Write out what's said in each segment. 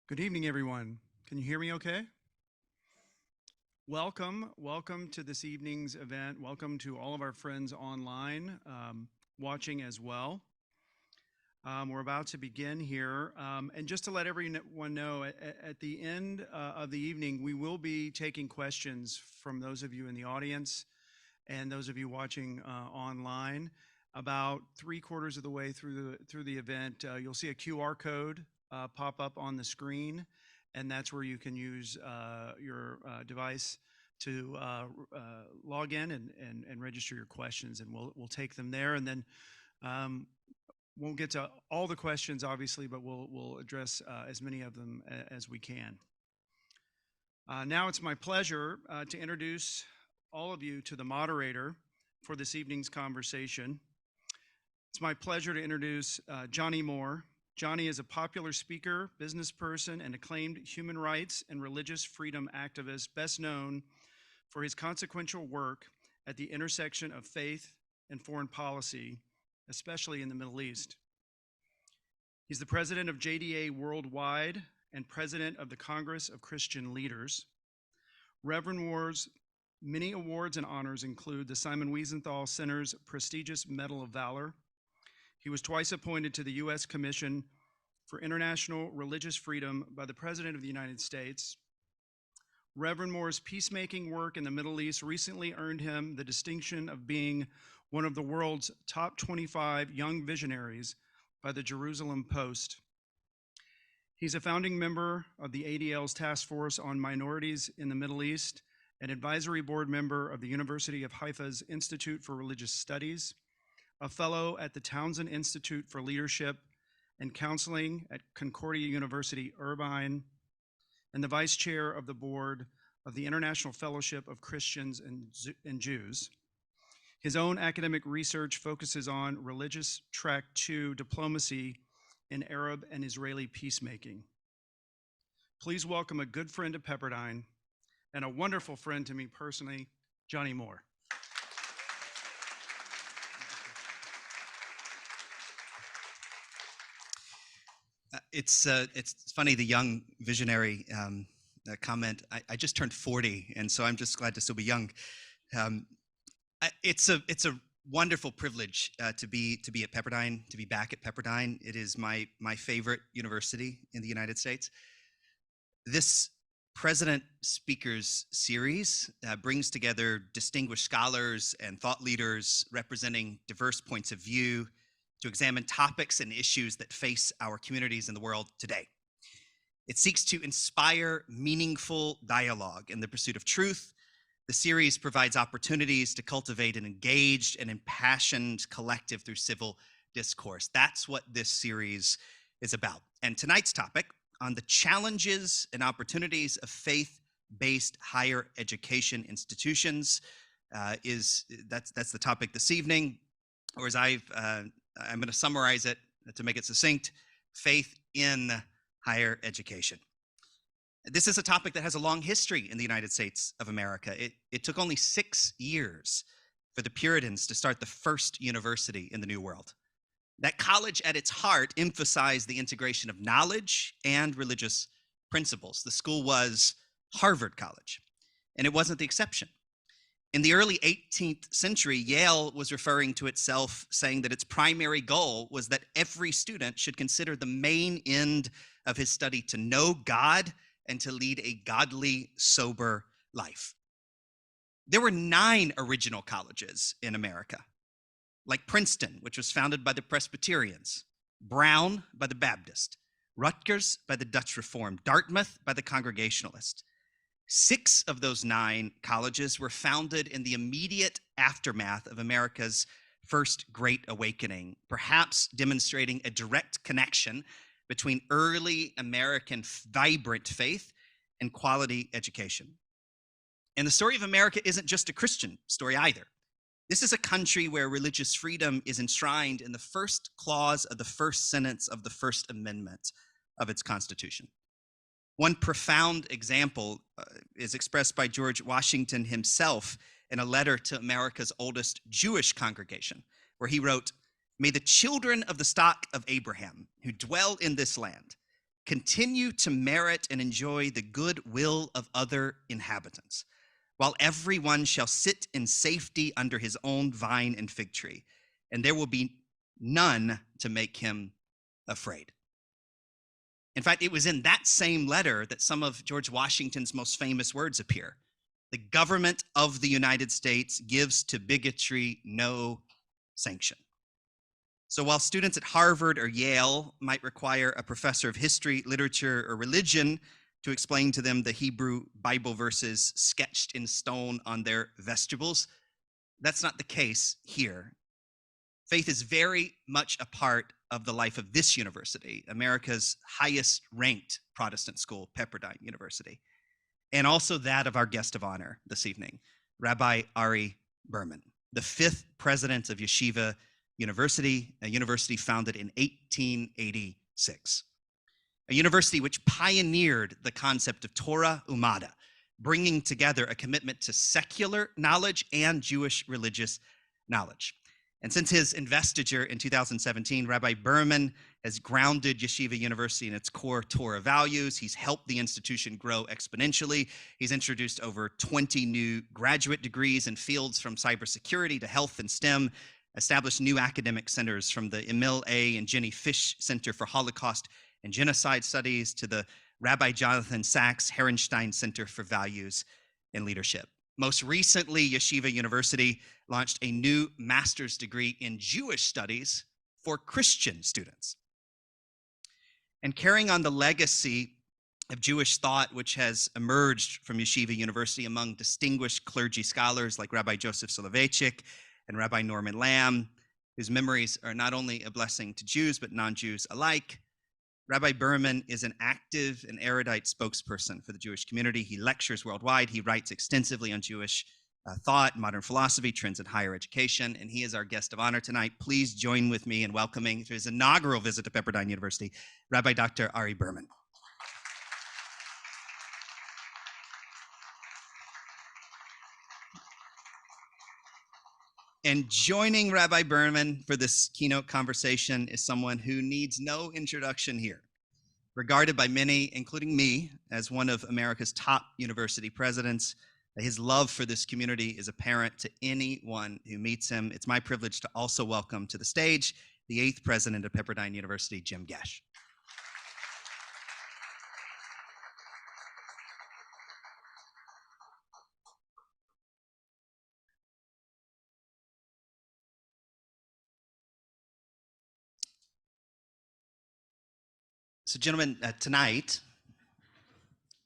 Good evening, everyone. Can you hear me okay? Welcome to this evening's event. Welcome to all of our friends online watching as well. We're about to begin here. And just to let everyone know, at the end of the evening, we will be taking questions from those of you in the audience and those of you watching online. About 3/4 of the way through the event, you'll see a QR code pop up on the screen, and that's where you can use your device to log in and register your questions, and we'll take them there, and then won't get to all the questions obviously, but we'll address as many of them as we can. Now it's my pleasure to introduce all of you to the moderator for this evening's conversation. It's my pleasure to introduce Johnnie Moore. Johnnie is a popular speaker, business person, and acclaimed human rights and religious freedom activist, best known for his consequential work at the intersection of faith and foreign policy, especially in the Middle East. He's the president of JDA Worldwide and president of the Congress of Christian Leaders. Reverend Moore's many awards and honors include the Simon Wiesenthal Center's prestigious Medal of Valor. He was twice appointed to the U.S. Commission for International Religious Freedom by the President of the United States. Reverend Moore's peacemaking work in the Middle East recently earned him the distinction of being one of the world's top 25 young visionaries by the Jerusalem Post. He's a founding member of the ADL's Task Force on Minorities in the Middle East, an advisory board member of the University of Haifa's Institute for Religious Studies, a fellow at the Townsend Institute for Leadership and Counseling at Concordia University, Irvine, and the vice chair of the board of the International Fellowship of Christians and Jews. His own academic research focuses on religious track 2 diplomacy in Arab and Israeli peacemaking. Please welcome a good friend of Pepperdine and a wonderful friend to me personally, Johnnie Moore. It's funny, the young visionary comment. I just turned 40, and so I'm just glad to still be young. It's a wonderful privilege to be at Pepperdine, to be back at Pepperdine. It is my favorite university in the United States. This President Speakers Series brings together distinguished scholars and thought leaders representing diverse points of view to examine topics and issues that face our communities in the world today. It seeks to inspire meaningful dialogue in the pursuit of truth. The series provides opportunities to cultivate an engaged and impassioned collective through civil discourse. That's what this series is about. And tonight's topic, on the challenges and opportunities of faith-based higher education institutions, that's the topic this evening, or as I'm going to summarize it to make it succinct: faith in higher education. This is a topic that has a long history in the United States of America. It took only 6 years for the Puritans to start the first university in the New World. That college at its heart emphasized the integration of knowledge and religious principles. The school was Harvard College, and it wasn't the exception. In the early 18th century, Yale was referring to itself, saying that its primary goal was that every student should consider the main end of his study to know God and to lead a godly, sober life. There were 9 original colleges in America, like Princeton, which was founded by the Presbyterians, Brown by the Baptist, Rutgers by the Dutch Reformed, Dartmouth by the Congregationalist. 6 of those 9 colleges were founded in the immediate aftermath of America's First Great Awakening, perhaps demonstrating a direct connection between early American vibrant faith and quality education. And the story of America isn't just a Christian story either. This is a country where religious freedom is enshrined in the first clause of the first sentence of the First Amendment of its Constitution. One profound example is expressed by George Washington himself in a letter to America's oldest Jewish congregation, where he wrote, "May the children of the stock of Abraham who dwell in this land continue to merit and enjoy the good will of other inhabitants, while everyone shall sit in safety under his own vine and fig tree, and there will be none to make him afraid. In fact, it was in that same letter that some of George Washington's most famous words appear. The government of the United States gives to bigotry no sanction. So while students at Harvard or Yale might require a professor of history, literature, or religion to explain to them the Hebrew Bible verses sketched in stone on their vestibules, that's not the case here. Faith is very much a part of the life of this university, America's highest ranked Protestant school, Pepperdine University, and also that of our guest of honor this evening, Rabbi Ari Berman, the 5th president of Yeshiva University, a university founded in 1886, a university which pioneered the concept of Torah Umada, bringing together a commitment to secular knowledge and Jewish religious knowledge. And since his investiture in 2017, Rabbi Berman has grounded Yeshiva University in its core Torah values. He's helped the institution grow exponentially. He's introduced over 20 new graduate degrees in fields from cybersecurity to health and STEM, established new academic centers from the Emil A. and Jenny Fish Center for Holocaust and Genocide Studies to the Rabbi Jonathan Sachs Herenstein Center for Values and Leadership. Most recently, Yeshiva University launched a new master's degree in Jewish studies for Christian students. And carrying on the legacy of Jewish thought, which has emerged from Yeshiva University among distinguished clergy scholars like Rabbi Joseph Soloveitchik and Rabbi Norman Lamb, whose memories are not only a blessing to Jews but non-Jews alike, Rabbi Berman is an active and erudite spokesperson for the Jewish community. He lectures worldwide. He writes extensively on Jewish thought, modern philosophy, trends in higher education, and he is our guest of honor tonight. Please join with me in welcoming to his inaugural visit to Pepperdine University, Rabbi Dr. Ari Berman. And joining Rabbi Berman for this keynote conversation is someone who needs no introduction here. Regarded by many, including me, as one of America's top university presidents, his love for this community is apparent to anyone who meets him. It's my privilege to also welcome to the stage the 8th president of Pepperdine University, Jim Gash. So gentlemen, tonight,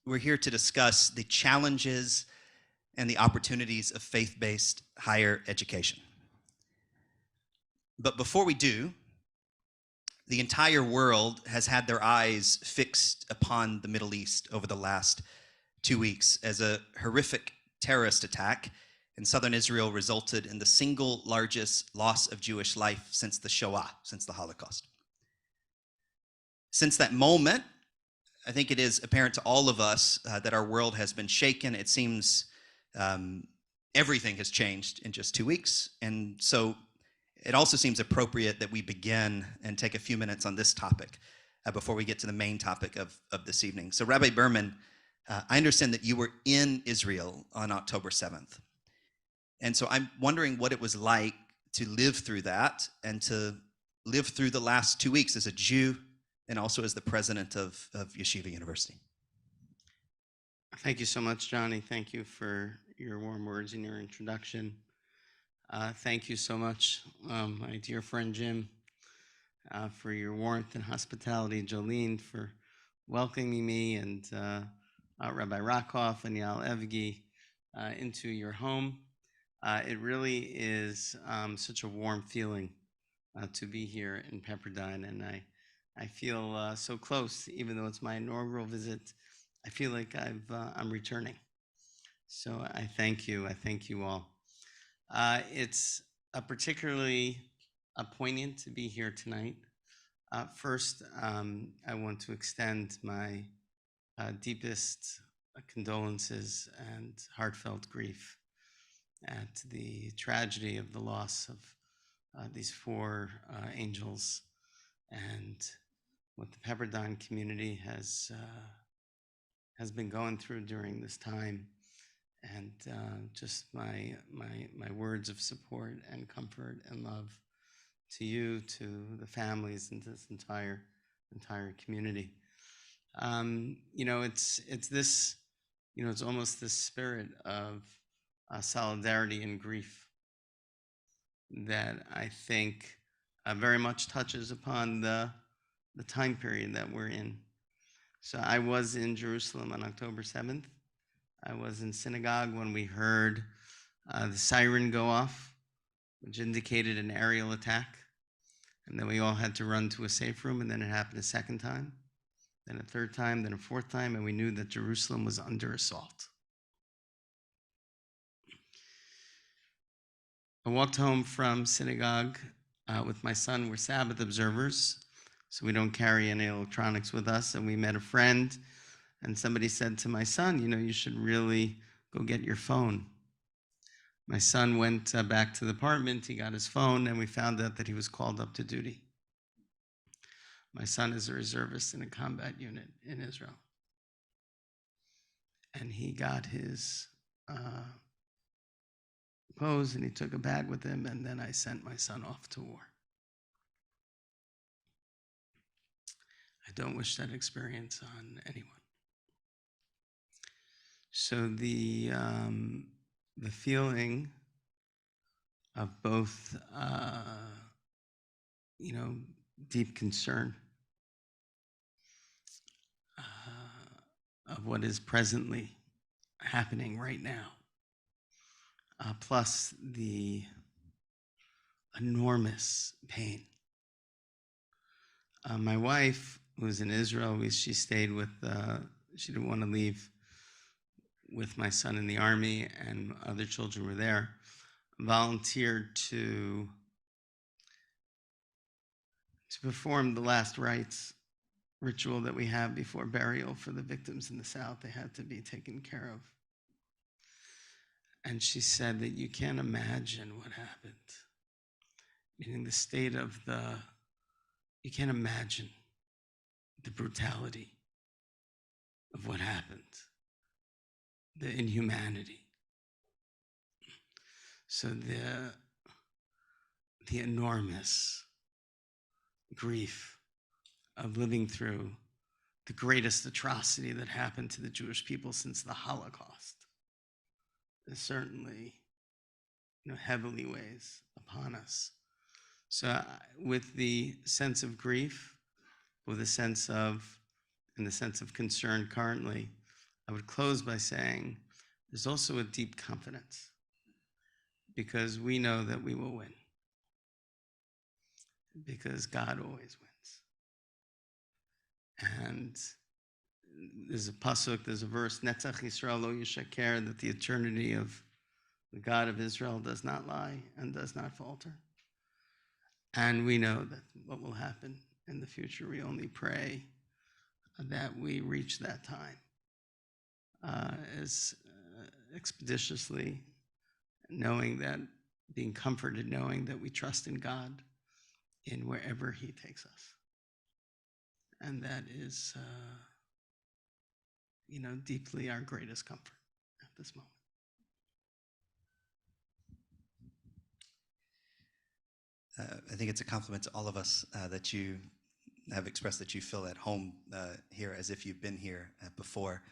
we're here to discuss the challenges and the opportunities of faith-based higher education. But before we do, the entire world has had their eyes fixed upon the Middle East over the last 2 weeks as a horrific terrorist attack in southern Israel resulted in the single largest loss of Jewish life since the Shoah, since the Holocaust. Since that moment, I think it is apparent to all of us that our world has been shaken. It seems everything has changed in just 2 weeks. And so it also seems appropriate that we begin and take a few minutes on this topic before we get to the main topic of this evening. So Rabbi Berman, I understand that you were in Israel on October 7th. And so I'm wondering what it was like to live through that and to live through the last 2 weeks as a Jew and also as the president of Yeshiva University. Thank you so much, Johnny. Thank you for your warm words in your introduction. Thank you so much, my dear friend Jim, for your warmth and hospitality, Jolene, for welcoming me, and Rabbi Rakoff and Yael Evgi into your home. It really is such a warm feeling to be here in Pepperdine, and I feel so close, even though it's my inaugural visit. I feel like I'm returning. So I thank you. I thank you all. It's particularly poignant to be here tonight. First, I want to extend my deepest condolences and heartfelt grief at the tragedy of the loss of these 4 angels, and what the Pepperdine community has been going through during this time, and just my words of support and comfort and love to you, to the families, and to this entire community. It's this, it's almost this spirit of solidarity and grief that I think very much touches upon the time period that we're in. So I was in Jerusalem on October 7th. I was in synagogue when we heard the siren go off, which indicated an aerial attack. And then we all had to run to a safe room, and then it happened a second time, then a third time, then a fourth time, and we knew that Jerusalem was under assault. I walked home from synagogue with my son. We're Sabbath observers, so we don't carry any electronics with us. And we met a friend, and somebody said to my son, you should really go get your phone. My son went back to the apartment, he got his phone, and we found out that he was called up to duty. My son is a reservist in a combat unit in Israel. And he got his clothes, and he took a bag with him, and then I sent my son off to war. I don't wish that experience on anyone. So the feeling of both, deep concern of what is presently happening right now, plus the enormous pain. My wife, who was in Israel, she stayed with, she didn't want to leave with my son in the army, and other children were there, volunteered to perform the last rites ritual that we have before burial for the victims in the South. They had to be taken care of. And she said that you can't imagine what happened. Meaning the state of you can't imagine the brutality of what happened, the inhumanity. So the enormous grief of living through the greatest atrocity that happened to the Jewish people since the Holocaust is certainly, heavily weighs upon us. So with the sense of grief, with the sense of concern currently, I would close by saying there's also a deep confidence, because we know that we will win, because God always wins. And there's a pasuk, there's a verse, Netzach Yisrael lo yishaker, that the eternity of the God of Israel does not lie and does not falter. And we know that what will happen in the future, we only pray that we reach that time as expeditiously, being comforted, knowing that we trust in God in wherever He takes us. And that is, deeply our greatest comfort at this moment. I think it's a compliment to all of us that you have expressed that you feel at home here, as if you've been here before,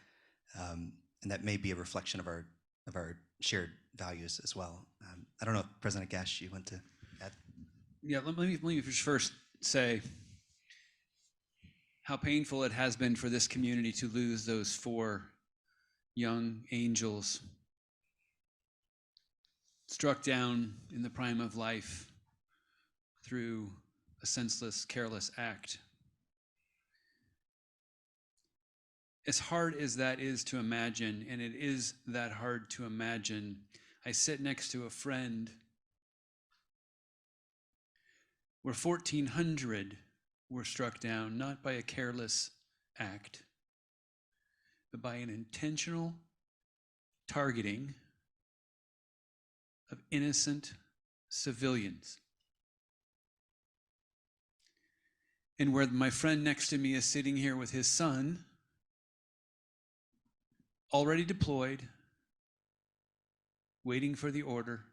and that may be a reflection of our shared values as well. I don't know if President Gash, you want to add? Yeah, let me first say how painful it has been for this community to lose those 4 young angels struck down in the prime of life through a senseless, careless act. As hard as that is to imagine, and it is that hard to imagine, I sit next to a friend where 1,400 were struck down, not by a careless act, but by an intentional targeting of innocent civilians. and where my friend next to me is sitting here with his son, already deployed, waiting for the order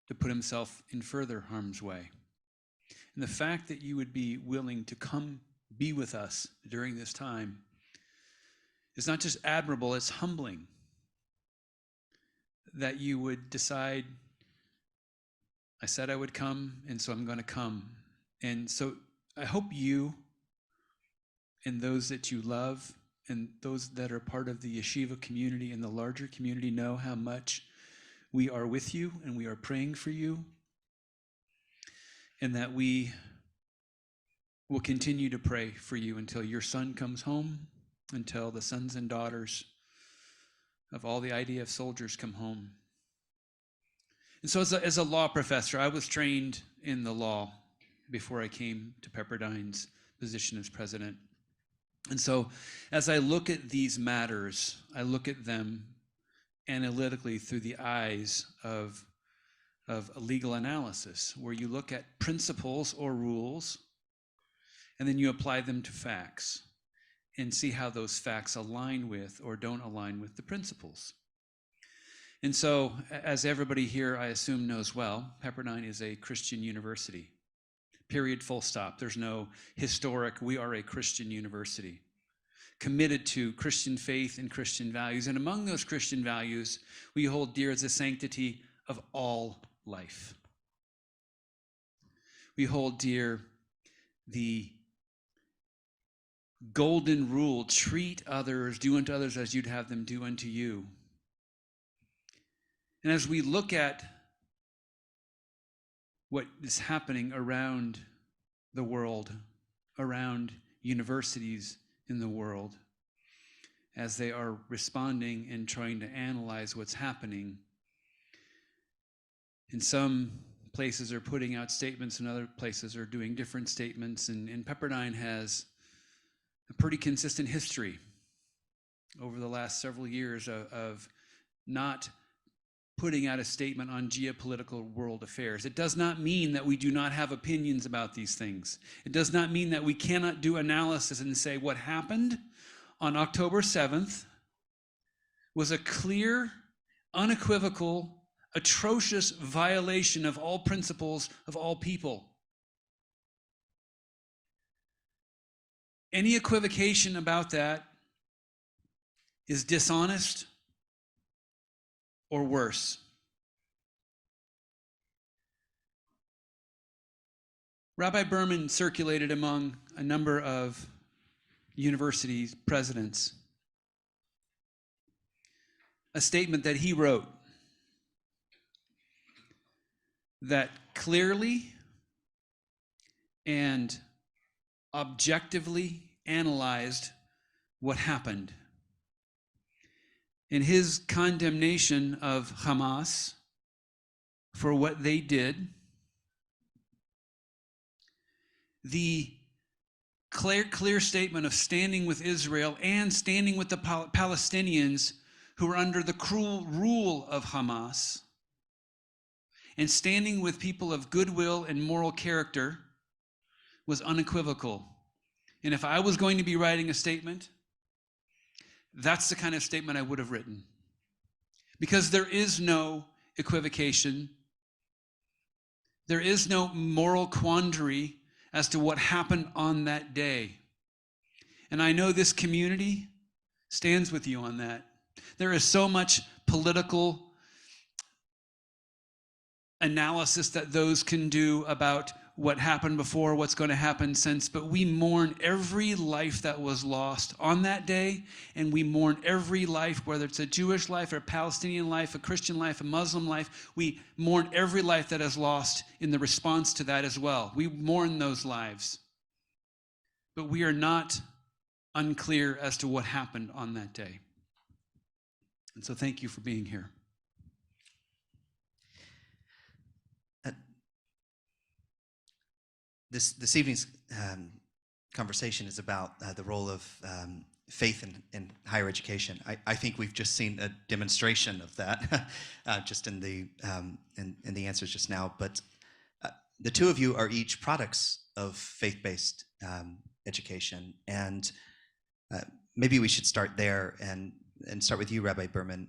to put himself in further harm's way. And the fact that you would be willing to come be with us during this time is not just admirable, it's humbling. That you would decide, I said I would come, and so I'm going to come. And so I hope you and those that you love and those that are part of the yeshiva community and the larger community know how much we are with you and we are praying for you, and that we will continue to pray for you until your son comes home, until the sons and daughters of all the IDF soldiers come home. And so as a law professor, I was trained in the law before I came to Pepperdine's position as president. And so as I look at these matters, I look at them analytically through the eyes of a legal analysis, where you look at principles or rules, and then you apply them to facts and see how those facts align with or don't align with the principles. And so, as everybody here, I assume, knows well, Pepperdine is a Christian university. Period, full stop. There's no historic, we are a Christian university, committed to Christian faith and Christian values. And among those Christian values, we hold dear the sanctity of all life. We hold dear the golden rule, treat others, do unto others as you'd have them do unto you. And as we look at what is happening around the world, around universities in the world, as they are responding and trying to analyze what's happening, and some places are putting out statements and other places are doing different statements, and Pepperdine has a pretty consistent history over the last several years of not putting out a statement on geopolitical world affairs. It does not mean that we do not have opinions about these things. It does not mean that we cannot do analysis and say what happened on October 7th was a clear, unequivocal, atrocious violation of all principles of all people. Any equivocation about that is dishonest or worse. Rabbi Berman circulated among a number of university presidents a statement that he wrote that clearly and objectively analyzed what happened. In his condemnation of Hamas for what they did, the clear statement of standing with Israel and standing with the Palestinians who were under the cruel rule of Hamas, and standing with people of goodwill and moral character, was unequivocal. And if I was going to be writing a statement, that's the kind of statement I would have written. Because there is no equivocation. There is no moral quandary as to what happened on that day. And I know this community stands with you on that. There is so much political analysis that those can do about what happened before, what's going to happen since, but we mourn every life that was lost on that day, and we mourn every life, whether it's a Jewish life or a Palestinian life, a Christian life, a Muslim life. We mourn every life that is lost in the response to that as well. We mourn those lives. But we are not unclear as to what happened on that day. And so thank you for being here. This evening's conversation is about the role of faith in higher education. I think we've just seen a demonstration of that just in the answers just now. But the two of you are each products of faith-based education, and maybe we should start there and start with you, Rabbi Berman.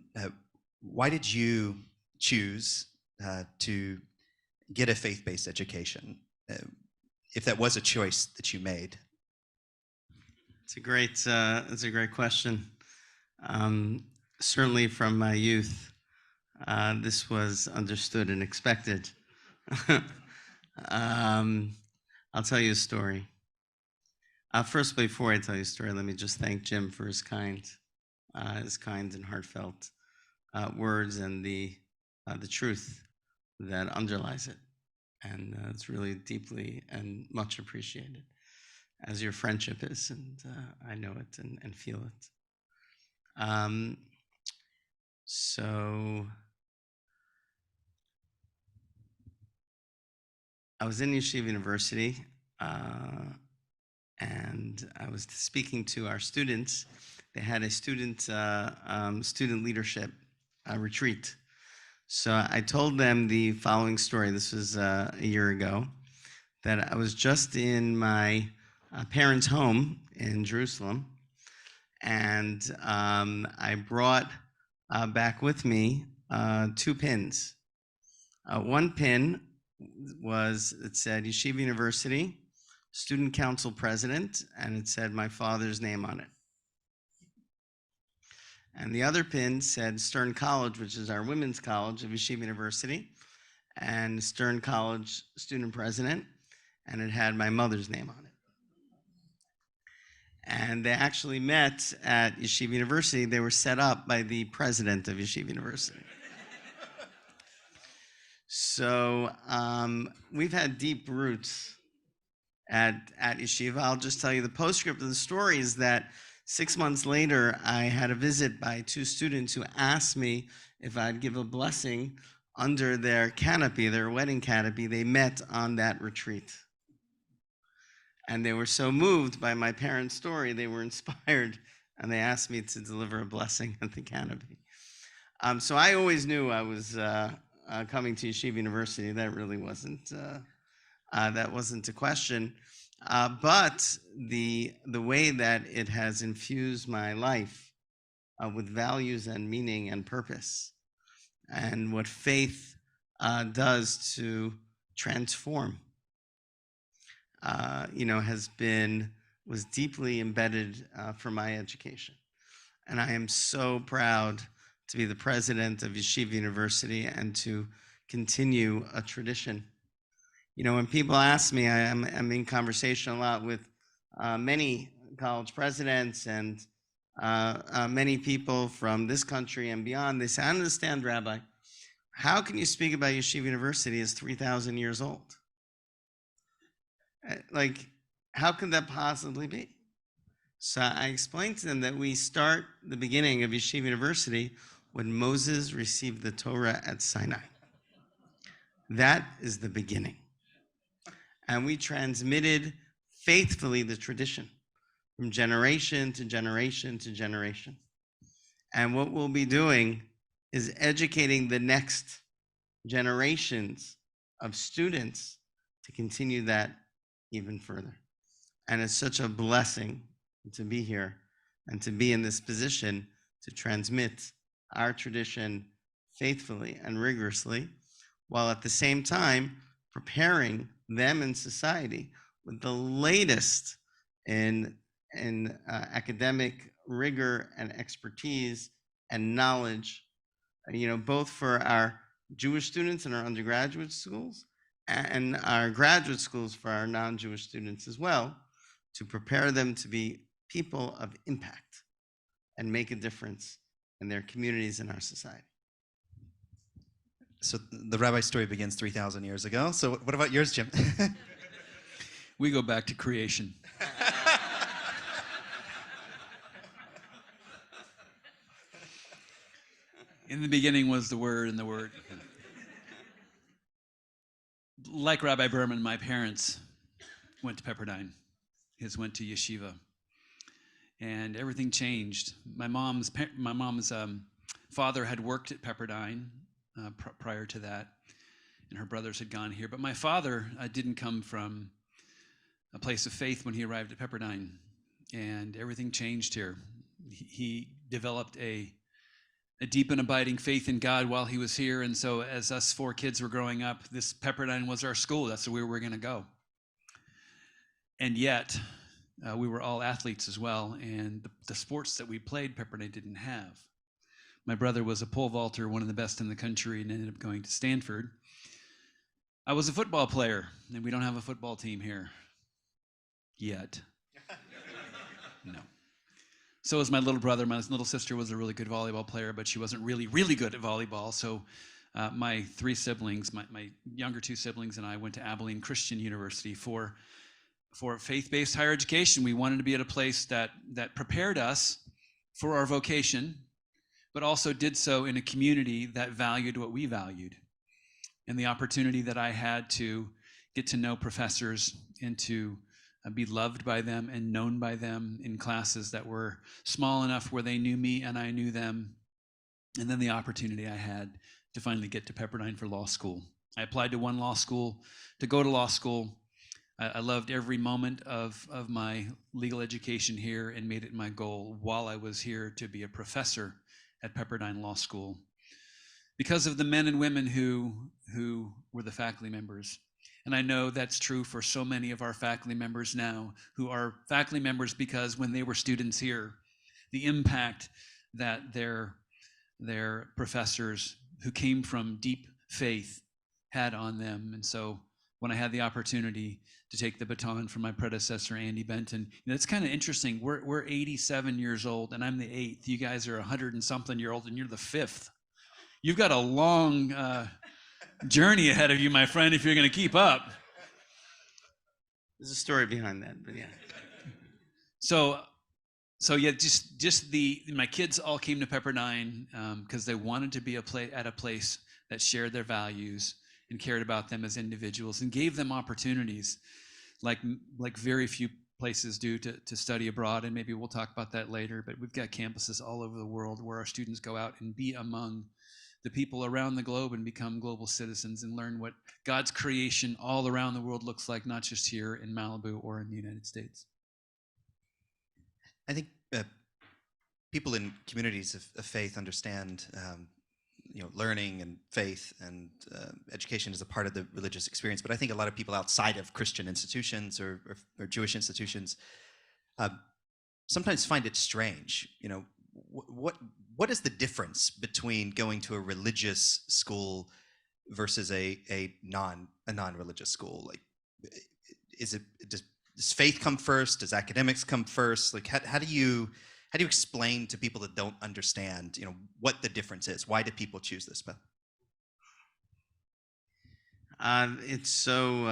Why did you choose to get a faith-based education, if that was a choice that you made? It's a great question. Certainly from my youth, this was understood and expected. I'll tell you a story. First, before I tell you a story, let me just thank Jim for his kind and heartfelt words and the truth that underlies it. And it's really deeply and much appreciated, as your friendship is, and I know it and feel it. So I was in Yeshiva University, and I was speaking to our students. They had a student leadership retreat. So I told them the following story. This was a year ago, that I was just in my parents' home in Jerusalem, and I brought back with me 2 pins. One pin it said Yeshiva University, Student Council President, and it said my father's name on it. And the other pin said Stern College, which is our women's college of Yeshiva University, and Stern College Student President, and it had my mother's name on it. And they actually met at Yeshiva University. They were set up by the president of Yeshiva University. So we've had deep roots at Yeshiva. I'll just tell you the postscript of the story is that 6 months later, I had a visit by 2 students who asked me if I'd give a blessing under their canopy, their wedding canopy. They met on that retreat. And they were so moved by my parents' story, they were inspired, and they asked me to deliver a blessing at the canopy. So I always knew I was coming to Yeshiva University. That really wasn't a question. But the way that it has infused my life with values and meaning and purpose, and what faith does to transform, was deeply embedded for my education. And I am so proud to be the president of Yeshiva University and to continue a tradition. When people ask me, I'm in conversation a lot with many college presidents and many people from this country and beyond. They say, I understand, Rabbi, how can you speak about Yeshiva University as 3,000 years old? Like, how could that possibly be? So I explained to them that we start the beginning of Yeshiva University when Moses received the Torah at Sinai. That is the beginning. And we transmitted faithfully the tradition from generation to generation to generation. And what we'll be doing is educating the next generations of students to continue that even further. And it's such a blessing to be here and to be in this position to transmit our tradition faithfully and rigorously, while at the same time preparing them in society with the latest in academic rigor and expertise and knowledge, both for our Jewish students in our undergraduate schools and our graduate schools for our non-Jewish students as well, to prepare them to be people of impact and make a difference in their communities and our society. So the rabbi story begins 3,000 years ago. So what about yours, Jim? We go back to creation. In the beginning was the Word, and the Word. Like Rabbi Berman, my parents went to Pepperdine. His went to Yeshiva. And everything changed. My mom's father had worked at Pepperdine prior to that. and her brothers had gone here. But my father didn't come from a place of faith when he arrived at Pepperdine, and everything changed here. He developed a deep and abiding faith in God while he was here, and so as us 4 kids were growing up, this Pepperdine was our school. That's where we were going to go. And yet, we were all athletes as well, and the sports that we played, Pepperdine didn't have. My brother was a pole vaulter, one of the best in the country, and ended up going to Stanford. I was a football player, and we don't have a football team here yet. No. So was my little brother. My little sister was a really good volleyball player, but she wasn't really, really good at volleyball. So my 3 siblings, my younger 2 siblings and I went to Abilene Christian University for faith-based higher education. We wanted to be at a place that prepared us for our vocation, but also did so in a community that valued what we valued. And the opportunity that I had to get to know professors and to be loved by them and known by them in classes that were small enough where they knew me and I knew them. And then the opportunity I had to finally get to Pepperdine for law school. I applied to one law school to go to law school. I loved every moment of my legal education here and made it my goal while I was here to be a professor at Pepperdine Law School because of the men and women who were the faculty members. And I know that's true for so many of our faculty members now who are faculty members because when they were students here, the impact that their professors who came from deep faith had on them. And so when I had the opportunity to take the baton from my predecessor, Andy Benton, it's kind of interesting. We're 87 years old and I'm the 8th. You guys are 100 and something year old and you're the 5th. You've got a long journey ahead of you, my friend, if you're going to keep up. There's a story behind that, but yeah. So yeah, just my kids all came to Pepperdine because they wanted to be at a place that shared their values and cared about them as individuals and gave them opportunities like very few places do to study abroad. And maybe we'll talk about that later, but we've got campuses all over the world where our students go out and be among the people around the globe and become global citizens and learn what God's creation all around the world looks like, not just here in Malibu or in the United States. I think people in communities of faith understand, learning and faith and education is a part of the religious experience. But I think a lot of people outside of Christian institutions or Jewish institutions sometimes find it strange. What is the difference between going to a religious school versus a non-religious school? Like, does faith come first? Does academics come first? Like, how do you explain to people that don't understand, what the difference is? Why do people choose this path? It's so,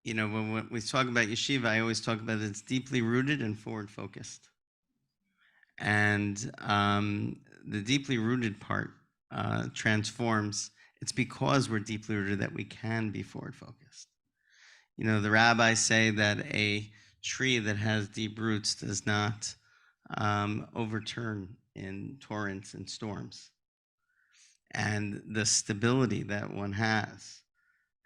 when we talk about yeshiva, I always talk about it's deeply rooted and forward-focused. And the deeply rooted part transforms. It's because we're deeply rooted that we can be forward-focused. The rabbis say that a tree that has deep roots does not overturn in torrents and storms. And the stability that one has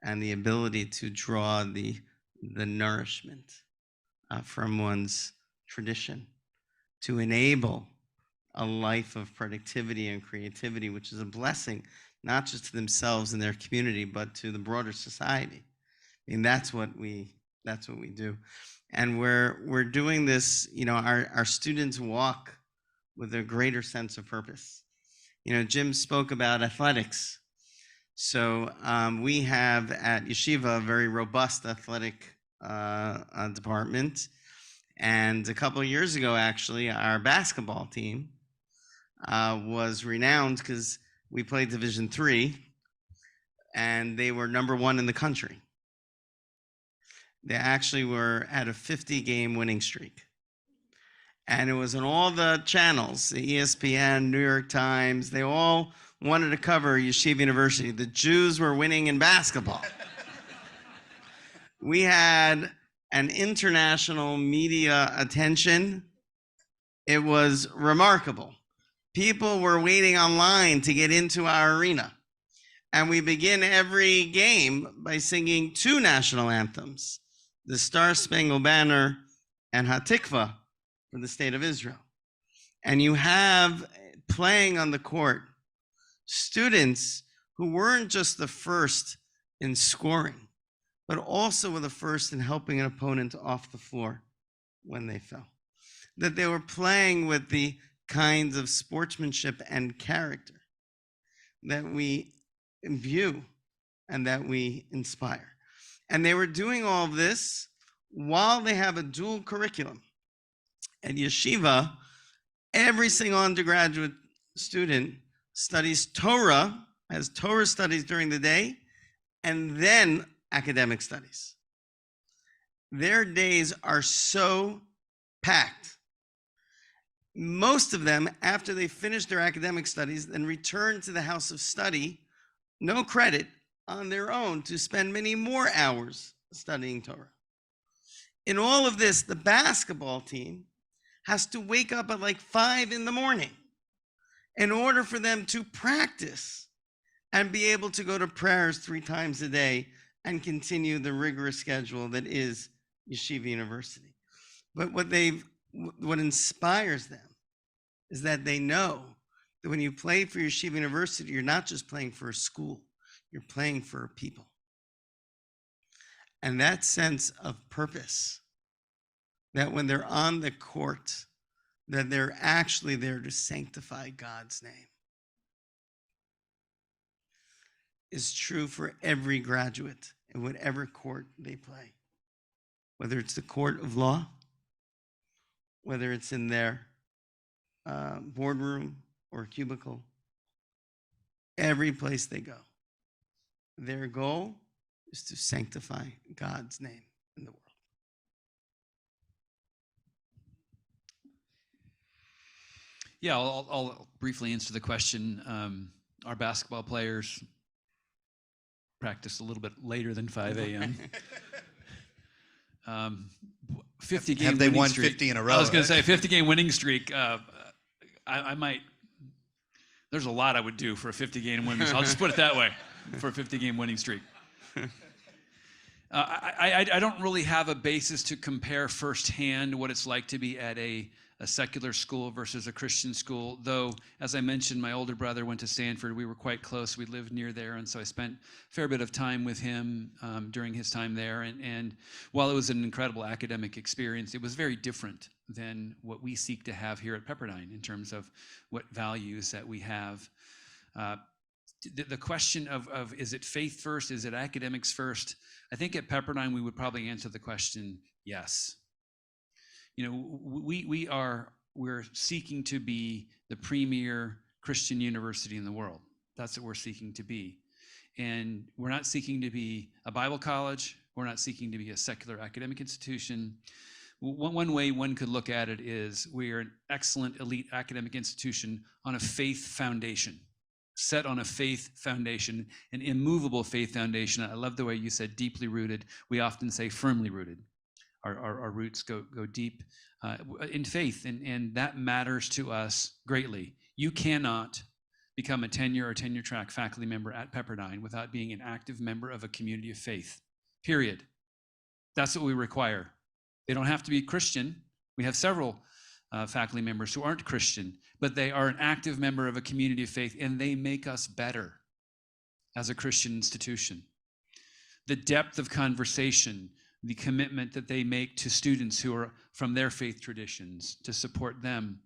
and the ability to draw the nourishment from one's tradition to enable a life of productivity and creativity, which is a blessing, not just to themselves and their community, but to the broader society. I mean, that's what we do. And we're doing this, our students walk with a greater sense of purpose. Jim spoke about athletics. So we have at Yeshiva a very robust athletic department. And a couple of years ago, actually, our basketball team was renowned because we played Division III, and they were #1 in the country. They actually were at a 50-game winning streak. And it was on all the channels, the ESPN, New York Times, they all wanted to cover Yeshiva University. The Jews were winning in basketball. We had an international media attention. It was remarkable. People were waiting online to get into our arena. And we begin every game by singing 2 national anthems, the Star Spangled Banner and Hatikva for the state of Israel. And you have playing on the court students who weren't just the first in scoring, but also were the first in helping an opponent off the floor when they fell. That they were playing with the kinds of sportsmanship and character that we view and that we inspire. And they were doing all of this while they have a dual curriculum. At Yeshiva, every single undergraduate student studies Torah, has Torah studies during the day, and then academic studies. Their days are so packed. Most of them, after they finish their academic studies, then return to the house of study, no credit, on their own to spend many more hours studying Torah. In all of this, the basketball team has to wake up at like 5 in the morning in order for them to practice and be able to go to prayers 3 times a day and continue the rigorous schedule that is Yeshiva University. But what inspires them is that they know that when you play for Yeshiva University, you're not just playing for a school, you're playing for a people. And that sense of purpose, that when they're on the court, that they're actually there to sanctify God's name, is true for every graduate in whatever court they play. Whether it's the court of law, whether it's in their boardroom or cubicle, every place they go, their goal is to sanctify God's name in the world. Yeah, I'll briefly answer the question. Our basketball players practice a little bit later than 5 a.m. 50-game Have they winning won streak. 50 in a row? I was going to say 50-game winning streak. I might. There's a lot I would do for a 50-game winning streak. I'll just put it that way, for a 50-game winning streak. I don't really have a basis to compare firsthand what it's like to be at a secular school versus a Christian school, though, as I mentioned, my older brother went to Stanford. We were quite close. We lived near there, and so I spent a fair bit of time with him during his time there. And while it was an incredible academic experience, it was very different than what we seek to have here at Pepperdine in terms of what values that we have. The question of is it faith first, is it academics first? I think at Pepperdine we would probably answer the question yes. You know, we're seeking to be the premier Christian university in the world. That's what we're seeking to be. And we're not seeking to be a Bible college. We're not seeking to be a secular academic institution. One way one could look at it is we are an excellent elite academic institution on a faith foundation, set on a faith foundation, an immovable faith foundation. I love the way you said deeply rooted. We often say firmly rooted. Our roots go deep in faith, and that matters to us greatly. You cannot become a tenure or tenure-track faculty member at Pepperdine without being an active member of a community of faith, period. That's what we require. They don't have to be Christian. We have several faculty members who aren't Christian, but they are an active member of a community of faith, and they make us better as a Christian institution. The depth of conversation, the commitment that they make to students who are from their faith traditions to support them.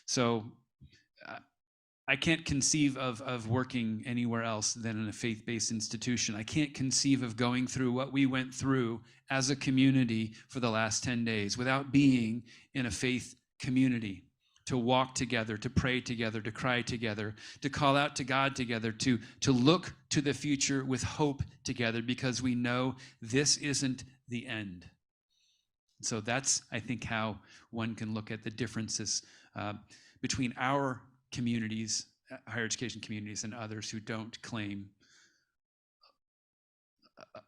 So I can't conceive of working anywhere else than in a faith-based institution. I can't conceive of going through what we went through as a community for the last 10 days without being in a faith community, to walk together, to pray together, to cry together, to call out to God together, to look to the future with hope together, because we know this isn't the end. So that's, I think, how one can look at the differences between our communities, higher education communities, and others who don't claim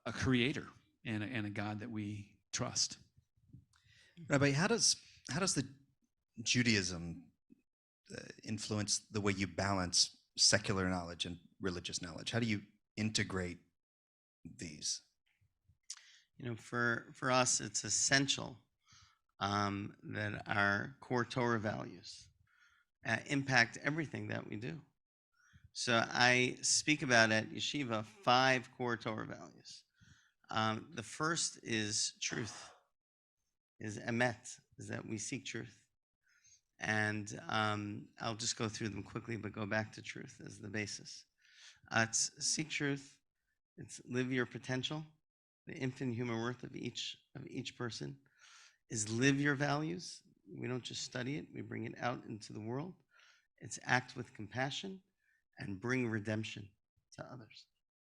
a creator and a God that we trust. Rabbi, how does the Judaism influence the way you balance secular knowledge and religious knowledge? How do you integrate these? You know, for us, it's essential that our core Torah values impact everything that we do. So I speak about at Yeshiva 5 core Torah values. The first is truth, is emet, is that we seek truth. And I'll just go through them quickly, but go back to truth as the basis. It's seek truth. It's live your potential, the infinite human worth of each person. Is live your values. We don't just study it, we bring it out into the world. It's act with compassion and bring redemption to others.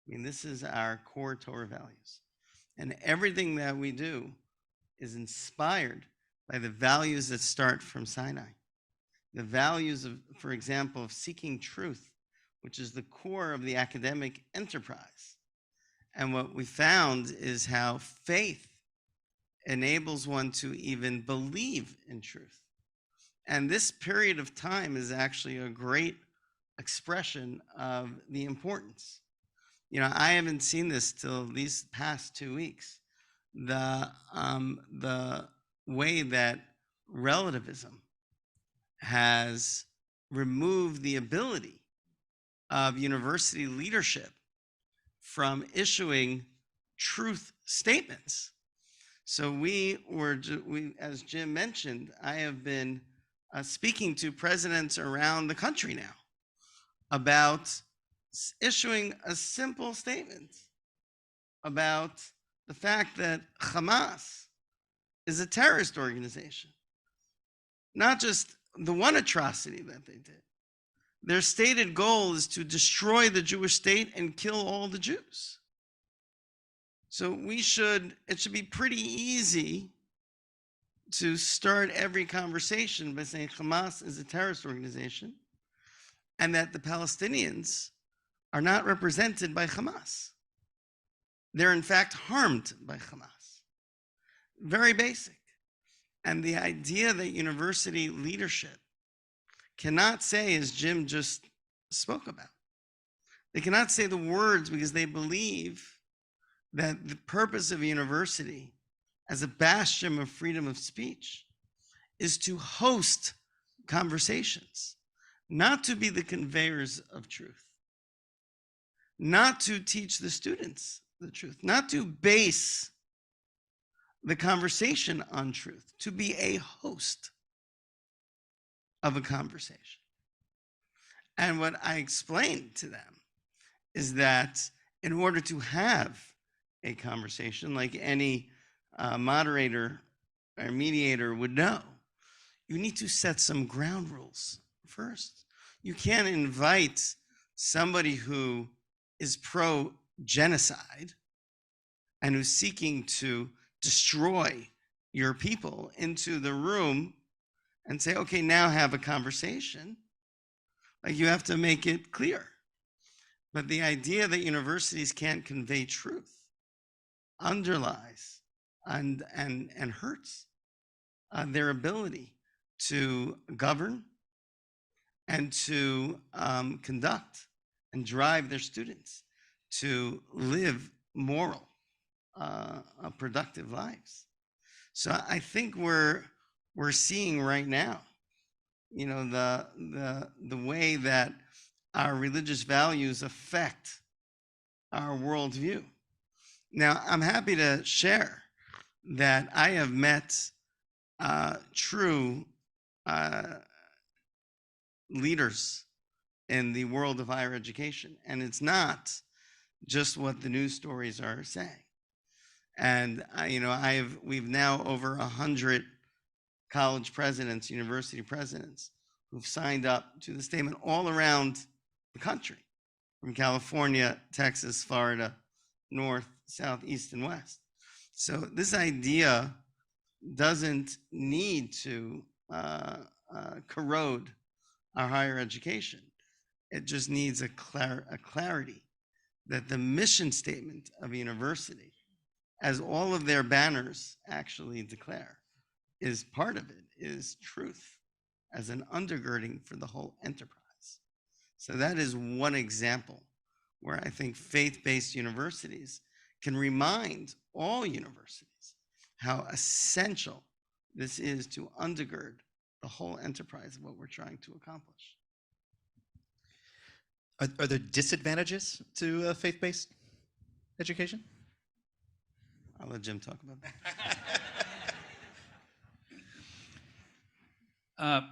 I mean, this is our core Torah values. And everything that we do is inspired by the values that start from Sinai. The values of, for example, of seeking truth, which is the core of the academic enterprise. And what we found is how faith enables one to even believe in truth. And this period of time is actually a great expression of the importance. You know, I haven't seen this till these past 2 weeks. The way that relativism has removed the ability of university leadership from issuing truth statements. So we, as Jim mentioned, I have been speaking to presidents around the country now about issuing a simple statement about the fact that Hamas is a terrorist organization. Not just the one atrocity that they did. Their stated goal is to destroy the Jewish state and kill all the Jews. So it should be pretty easy to start every conversation by saying Hamas is a terrorist organization and that the Palestinians are not represented by Hamas. They're in fact harmed by Hamas. Very basic. And the idea that university leadership cannot say, as Jim just spoke about, they cannot say the words because they believe that the purpose of a university as a bastion of freedom of speech is to host conversations, not to be the conveyors of truth, not to teach the students the truth, not to base the conversation on truth, to be a host of a conversation. And what I explained to them is that in order to have a conversation like any moderator or mediator would know, you need to set some ground rules first. You can't invite somebody who is pro-genocide and who's seeking to destroy your people into the room and say, okay, now have a conversation. Like, you have to make it clear. But the idea that universities can't convey truth underlies and hurts their ability to govern and to conduct and drive their students to live moral, productive lives. So I think we're seeing right now, you know, the way that our religious values affect our worldview. Now, I'm happy to share that I have met true leaders in the world of higher education, and it's not just what the news stories are saying. And we've now over 100 college presidents, university presidents, who've signed up to the statement all around the country, from California, Texas, Florida, North, South, East, and West. So this idea doesn't need to corrode our higher education. It just needs a clarity that the mission statement of a university, as all of their banners actually declare, is part of it, is truth as an undergirding for the whole enterprise. So that is one example where I think faith-based universities can remind all universities how essential this is to undergird the whole enterprise of what we're trying to accomplish. Are there disadvantages to faith-based education? I'll let Jim talk about that.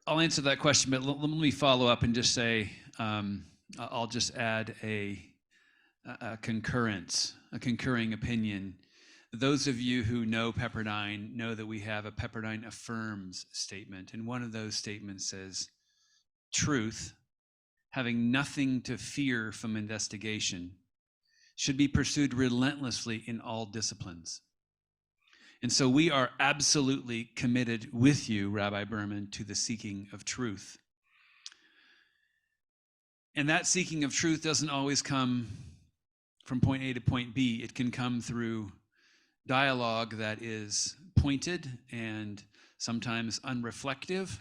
I'll answer that question, but let me follow up and just say, I'll just add a concurring opinion. Those of you who know Pepperdine know that we have a Pepperdine Affirms statement, and one of those statements says, truth, having nothing to fear from investigation, should be pursued relentlessly in all disciplines. And so we are absolutely committed with you, Rabbi Berman, to the seeking of truth. And that seeking of truth doesn't always come from point A to point B. It can come through dialogue that is pointed and sometimes unreflective.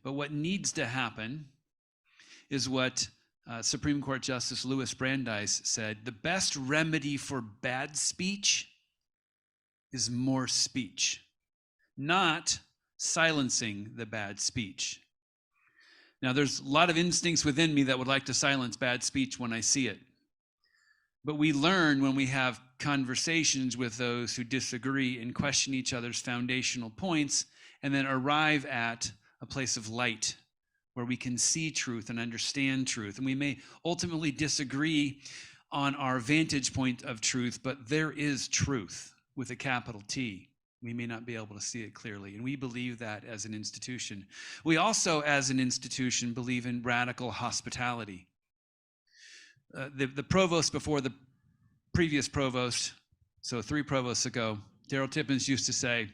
But what needs to happen is what Supreme Court Justice Louis Brandeis said: the best remedy for bad speech is more speech, not silencing the bad speech. Now, there's a lot of instincts within me that would like to silence bad speech when I see it. But we learn when we have conversations with those who disagree and question each other's foundational points, and then arrive at a place of light where we can see truth and understand truth. And we may ultimately disagree on our vantage point of truth, but there is truth with a capital T. We may not be able to see it clearly, and we believe that as an institution. We also, as an institution, believe in radical hospitality. The provost before the previous provost, so 3 provosts ago, Darrell Tippins used to say,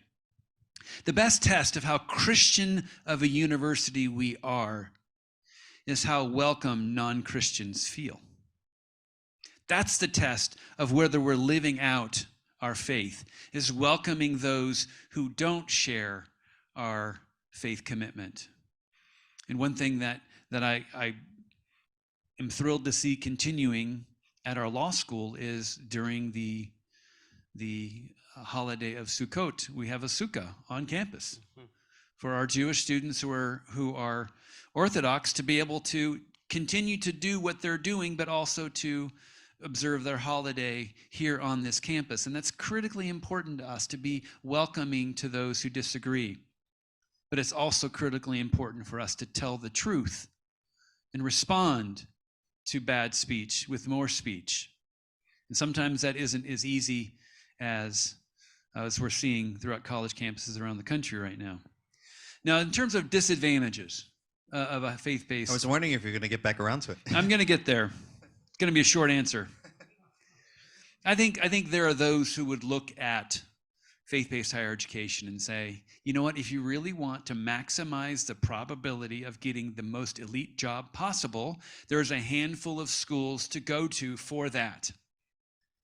the best test of how Christian of a university we are is how welcome non-Christians feel. That's the test of whether we're living out our faith, is welcoming those who don't share our faith commitment. And one thing that I am thrilled to see continuing at our law school is during the holiday of Sukkot, we have a sukkah on campus for our Jewish students who are Orthodox to be able to continue to do what they're doing, but also to observe their holiday here on this campus. And that's critically important to us, to be welcoming to those who disagree. But it's also critically important for us to tell the truth and respond to bad speech with more speech. And sometimes that isn't as easy as we're seeing throughout college campuses around the country right now. Now, in terms of disadvantages of a faith-based... I was wondering if you're going to get back around to it. I'm going to get there. It's going to be a short answer. I think there are those who would look at faith-based higher education and say, you know what, if you really want to maximize the probability of getting the most elite job possible, there's a handful of schools to go to for that.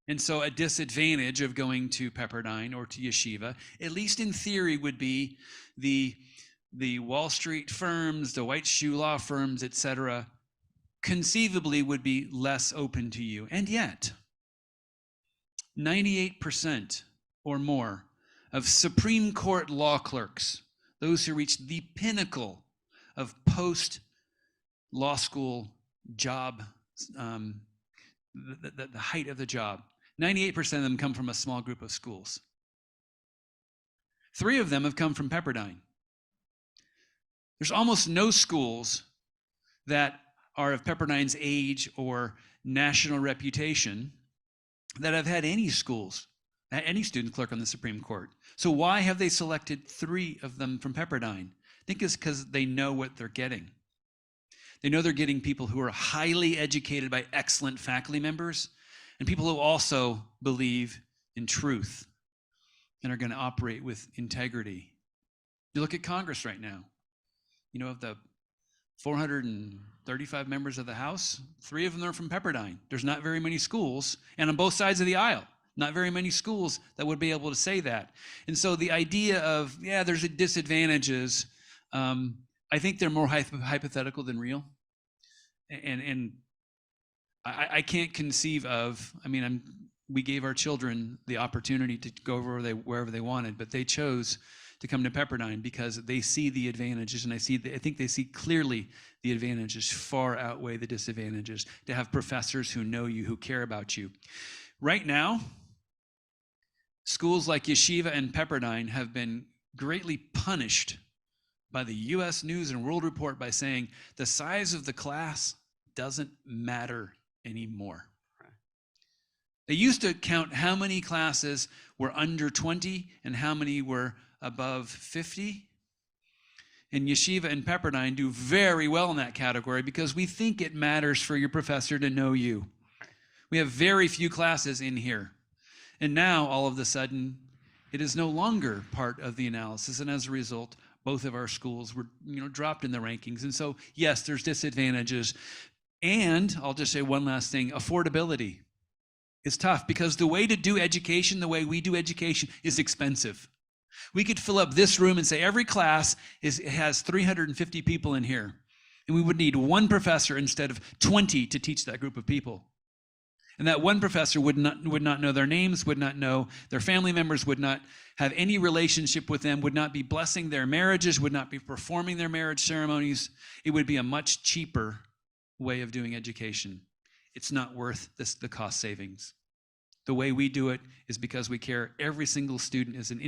And so a disadvantage of going to Pepperdine or to Yeshiva, at least in theory, would be the Wall Street firms, the white shoe law firms, etc., conceivably would be less open to you. And yet, 98% or more of Supreme Court law clerks, those who reach the pinnacle of post-law school job, the height of the job, 98% of them come from a small group of schools. 3 of them have come from Pepperdine. There's almost no schools that are of Pepperdine's age or national reputation that have had any schools, any student clerk on the Supreme Court. So why have they selected 3 of them from Pepperdine? I think it's because they know what they're getting. They know they're getting people who are highly educated by excellent faculty members and people who also believe in truth and are going to operate with integrity. You look at Congress right now. You know, of the 435 members of the House, 3 of them are from Pepperdine. There's not very many schools, and on both sides of the aisle, not very many schools that would be able to say that. And so the idea of, yeah, there's disadvantages, I think they're more hypothetical than real. And I can't conceive of, I mean, we gave our children the opportunity to go wherever they wanted, but they chose to come to Pepperdine because they see the advantages, and I think they see clearly the advantages far outweigh the disadvantages, to have professors who know you, who care about you. Right now, schools like Yeshiva and Pepperdine have been greatly punished by the U.S. News and World Report by saying the size of the class doesn't matter anymore. They used to count how many classes were under 20 and how many were above 50. And Yeshiva and Pepperdine do very well in that category because we think it matters for your professor to know you. We have very few classes in here. And now, all of a sudden, it is no longer part of the analysis. And as a result, both of our schools were dropped in the rankings. And so, yes, there's disadvantages. And I'll just say one last thing, affordability. It's tough because the way to do education, the way we do education, is expensive. We could fill up this room and say every class has 350 people in here. And we would need one professor instead of 20 to teach that group of people. And that one professor would not know their names, would not know their family members, would not have any relationship with them, would not be blessing their marriages, would not be performing their marriage ceremonies. It would be a much cheaper way of doing education. It's not worth the cost savings. The way we do it is because we care every single student is of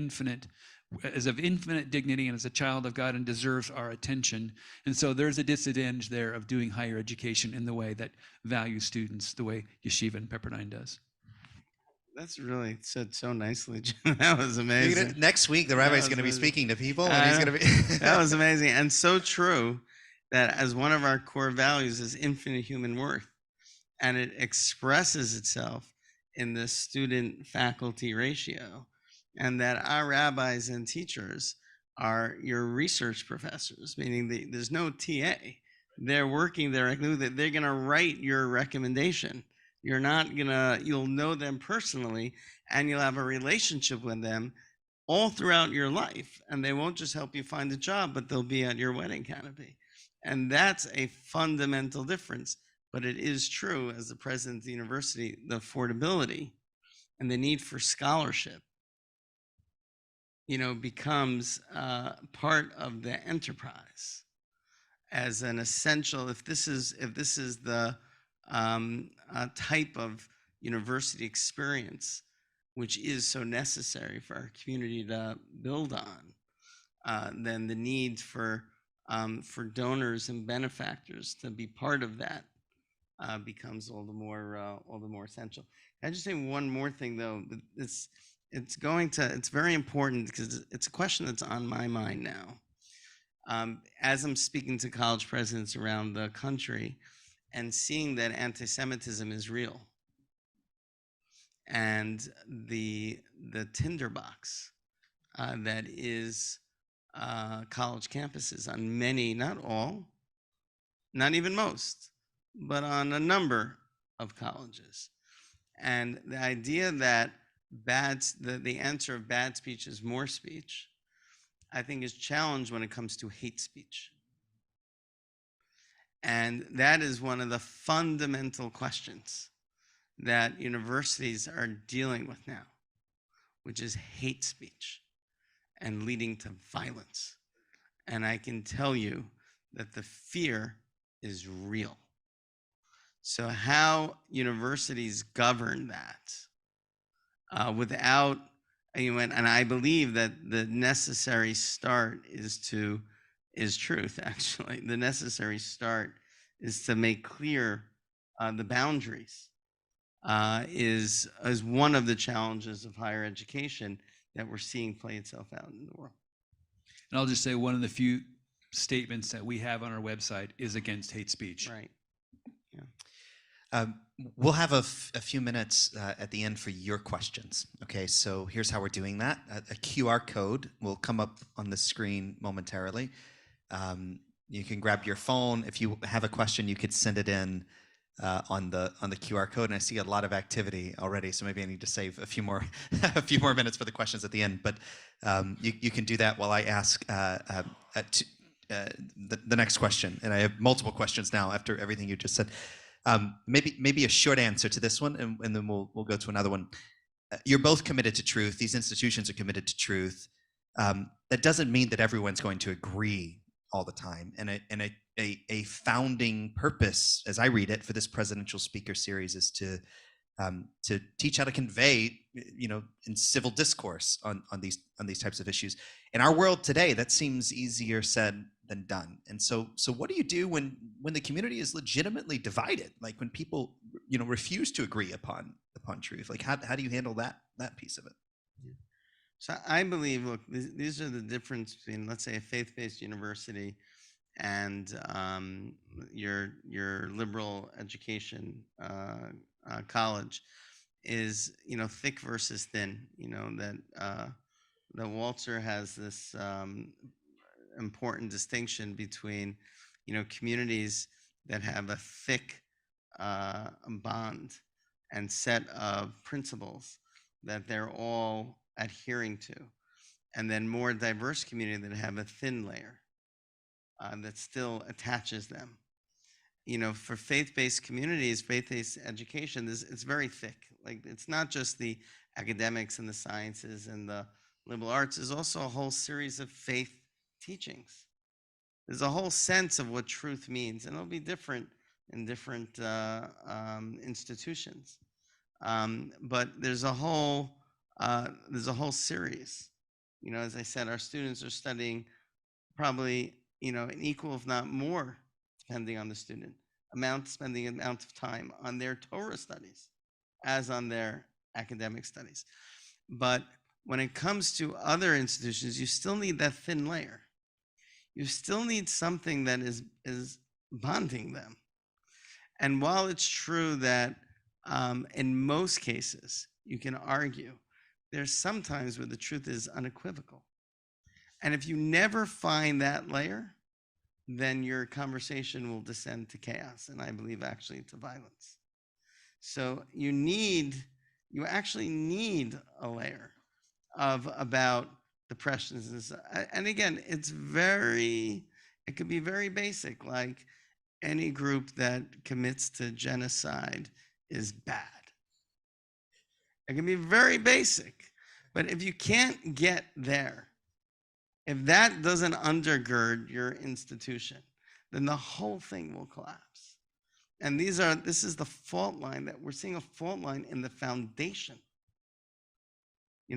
infinite dignity and is a child of God and deserves our attention. And so there's a disadvantage there of doing higher education in the way that values students, the way Yeshiva and Pepperdine does. That's really said so nicely, Jim. That was amazing. Next week, the rabbi is going to be speaking to people, and he's going to be. That was amazing, and so true. That as one of our core values is infinite human worth, and it expresses itself in the student-faculty ratio, and that our rabbis and teachers are your research professors, meaning there's no TA. They're working directly, that they're going to write your recommendation. You'll know them personally, and you'll have a relationship with them all throughout your life. And they won't just help you find a job, but they'll be at your wedding canopy. And that's a fundamental difference. But it is true, as the president of the university, the affordability and the need for scholarship, becomes part of the enterprise as an essential. If this is the type of university experience which is so necessary for our community to build on, then the need for donors and benefactors to be part of that becomes all the more essential. Can I just say one more thing, though? It's very important because it's a question that's on my mind now. As I'm speaking to college presidents around the country and seeing that anti-Semitism is real, and the tinderbox that is college campuses on many, not all, not even most, but on a number of colleges. And the idea that the answer of bad speech is more speech, I think is challenged when it comes to hate speech. And that is one of the fundamental questions that universities are dealing with now, which is hate speech and leading to violence. And I can tell you that the fear is real. So how universities govern that without, and I believe that the necessary start is truth, actually. The necessary start is to make clear the boundaries, is one of the challenges of higher education that we're seeing play itself out in the world. And I'll just say one of the few statements that we have on our website is against hate speech. Right. Yeah. We'll have a few minutes at the end for your questions. Okay, so here's how we're doing that. A QR code will come up on the screen momentarily. You can grab your phone. If you have a question, you could send it in on the QR code. And I see a lot of activity already, so maybe I need to save a few more minutes for the questions at the end. But you can do that while I ask the next question. And I have multiple questions now after everything you just said. Maybe a short answer to this one, and then we'll go to another one. You're both committed to truth. These institutions are committed to truth. That doesn't mean that everyone's going to agree all the time. And a founding purpose, as I read it, for this presidential speaker series is to teach how to convey, in civil discourse on these types of issues. In our world today, that seems easier said than done. And so what do you do when the community is legitimately divided? Like when people, refuse to agree upon truth? Like how do you handle that piece of it? So I believe, look, these are the difference between, let's say, a faith-based university and your liberal education college is, thick versus thin. That Walzer has this important distinction between, communities that have a thick bond and set of principles that they're all adhering to, and then more diverse community that have a thin layer that still attaches them. For faith-based communities, faith-based education, it's very thick. Like, it's not just the academics and the sciences and the liberal arts. There's also a whole series of faith teachings. There's a whole sense of what truth means, and it'll be different in different institutions. But there's a whole series. As I said, our students are studying probably, an equal, if not more, depending on the student, spending amount of time on their Torah studies as on their academic studies. But when it comes to other institutions, you still need that thin layer. You still need something that is bonding them. And while it's true that in most cases you can argue, there's sometimes where the truth is unequivocal. And if you never find that layer, then your conversation will descend to chaos, and I believe actually to violence. So you actually need a layer about the preciousness. And again, it could be very basic, like any group that commits to genocide is bad. It can be very basic, but if you can't get there, if that doesn't undergird your institution, then the whole thing will collapse. And this is the fault line, that we're seeing a fault line in the foundation.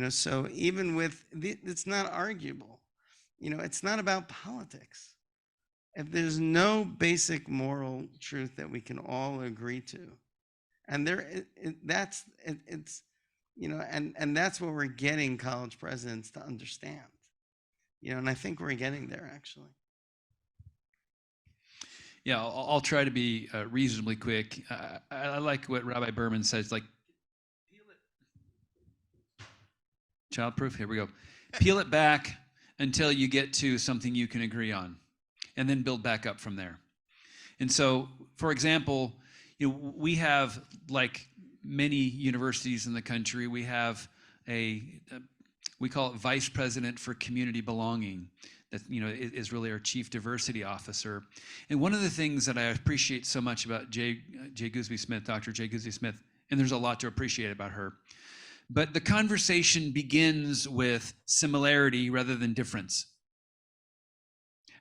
So even with, it's not arguable. It's not about politics. If there's no basic moral truth that we can all agree to, and that's what we're getting college presidents to understand. And I think we're getting there, actually. Yeah, I'll try to be reasonably quick. I like what Rabbi Berman says, like, childproof, here we go. Peel it back until you get to something you can agree on, and then build back up from there. And so, for example, we have, like many universities in the country, we have we call it Vice President for Community Belonging, that is really our Chief Diversity Officer. And one of the things that I appreciate so much about J. Goosby Smith, Dr. J. Goosby Smith, and there's a lot to appreciate about her, but the conversation begins with similarity rather than difference.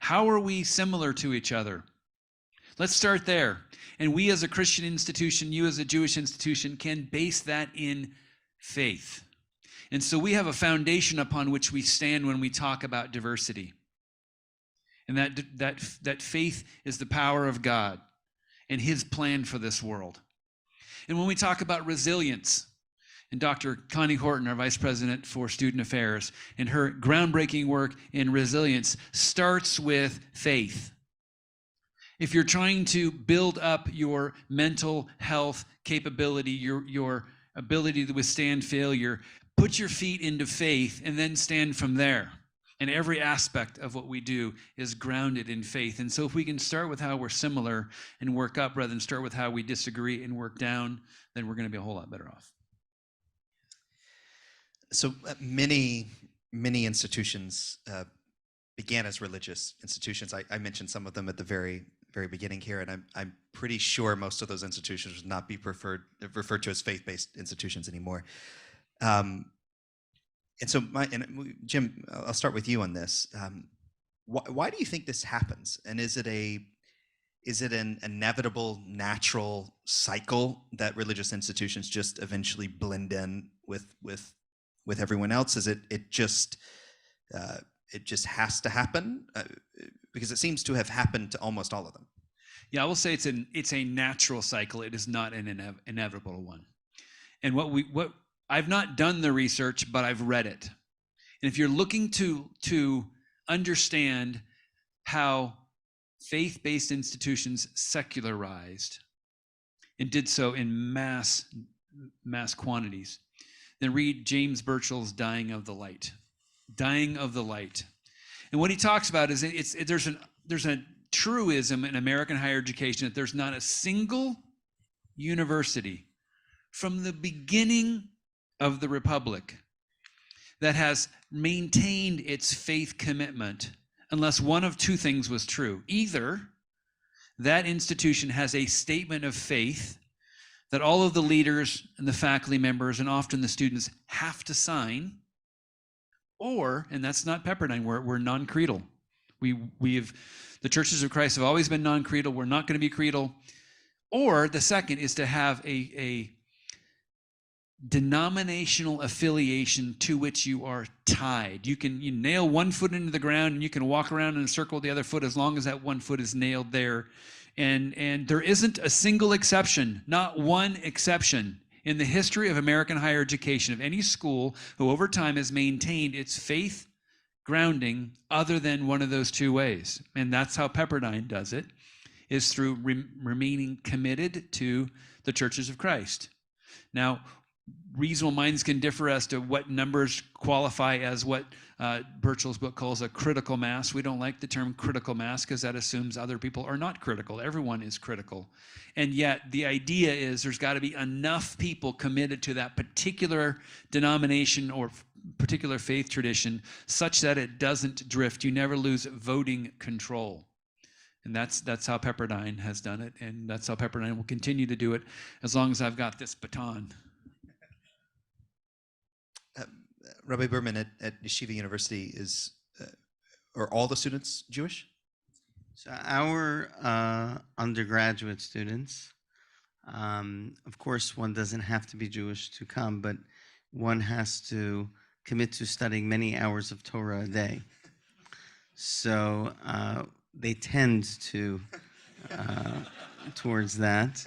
How are we similar to each other? Let's start there. And we as a Christian institution, you as a Jewish institution, can base that in faith. And so we have a foundation upon which we stand when we talk about diversity. And that faith is the power of God and his plan for this world. And when we talk about resilience, and Dr. Connie Horton, our Vice President for Student Affairs, and her groundbreaking work in resilience starts with faith. If you're trying to build up your mental health capability, your ability to withstand failure, put your feet into faith and then stand from there. And every aspect of what we do is grounded in faith. And so if we can start with how we're similar and work up rather than start with how we disagree and work down, then we're going to be a whole lot better off. So many institutions began as religious institutions. I mentioned some of them at the very very beginning here, and I'm pretty sure most of those institutions would not be referred to as faith-based institutions anymore. And so, Jim, I'll start with you on this. Why do you think this happens? And is it an inevitable, natural cycle that religious institutions just eventually blend in with everyone else? Is it just has to happen? Because it seems to have happened to almost all of them. Yeah, I will say it's a natural cycle. It is not an inevitable one. And what I've not done the research, but I've read it. And if you're looking to understand how faith-based institutions secularized and did so in mass quantities, then read James Birchall's Dying of the Light. Dying of the Light. And what he talks about is there's a truism in American higher education that there's not a single university from the beginning of the Republic that has maintained its faith commitment unless one of two things was true. Either that institution has a statement of faith that all of the leaders and the faculty members and often the students have to sign, or, and that's not Pepperdine, we're non-creedal. The Churches of Christ have always been non-creedal. We're not going to be creedal. Or the second is to have a denominational affiliation to which you are tied. You nail one foot into the ground and you can walk around in a circle with the other foot as long as that one foot is nailed there. And there isn't a single exception, not one exception in the history of American higher education of any school who over time has maintained its faith grounding other than one of those two ways. And that's how Pepperdine does it, is through remaining committed to the Churches of Christ. Now, reasonable minds can differ as to what numbers qualify as what Birchall's book calls a critical mass. We don't like the term critical mass because that assumes other people are not critical. Everyone is critical. And yet the idea is there's got to be enough people committed to that particular denomination or particular faith tradition such that it doesn't drift. You never lose voting control. And that's how Pepperdine has done it. And that's how Pepperdine will continue to do it as long as I've got this baton. Rabbi Berman, at Yeshiva University, are all the students Jewish? So our undergraduate students, of course, one doesn't have to be Jewish to come, but one has to commit to studying many hours of Torah a day. So they tend to towards that.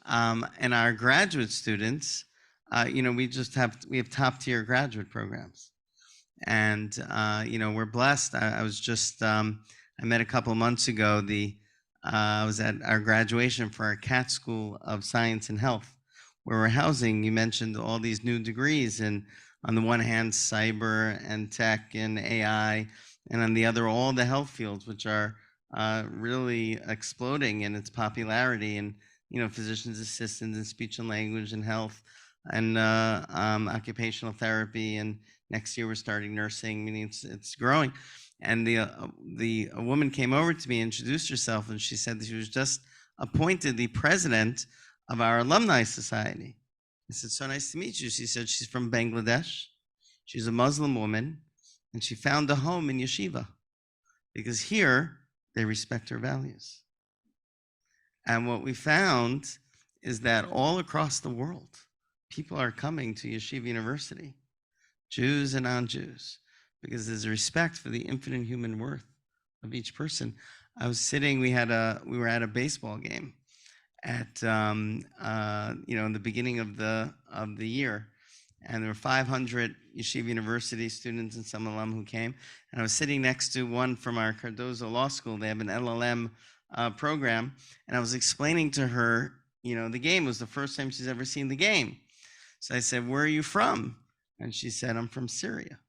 And our graduate students, we have top tier graduate programs, and we're blessed. I met a couple of months ago. I was at our graduation for our CAT School of Science and Health, where we're housing. You mentioned all these new degrees, and on the one hand, cyber and tech and AI, and on the other, all the health fields, which are really exploding in its popularity, and physician's assistants in speech and language and health, and occupational therapy, and next year we're starting nursing. Meaning it's growing. And a woman came over to me, introduced herself, and she said that she was just appointed the president of our alumni society. I said, "So nice to meet you." She said she's from Bangladesh. She's a Muslim woman, and she found a home in yeshiva because here they respect her values. And what we found is that all across the world, people are coming to Yeshiva University, Jews and non-Jews, because there's a respect for the infinite human worth of each person. I was sitting, we were at a baseball game at, in the beginning of the year, and there were 500 Yeshiva University students and some alum who came, and I was sitting next to one from our Cardozo Law School. They have an LLM program, and I was explaining to her, the game was the first time she's ever seen the game. So I said, "Where are you from?" And she said, "I'm from Syria."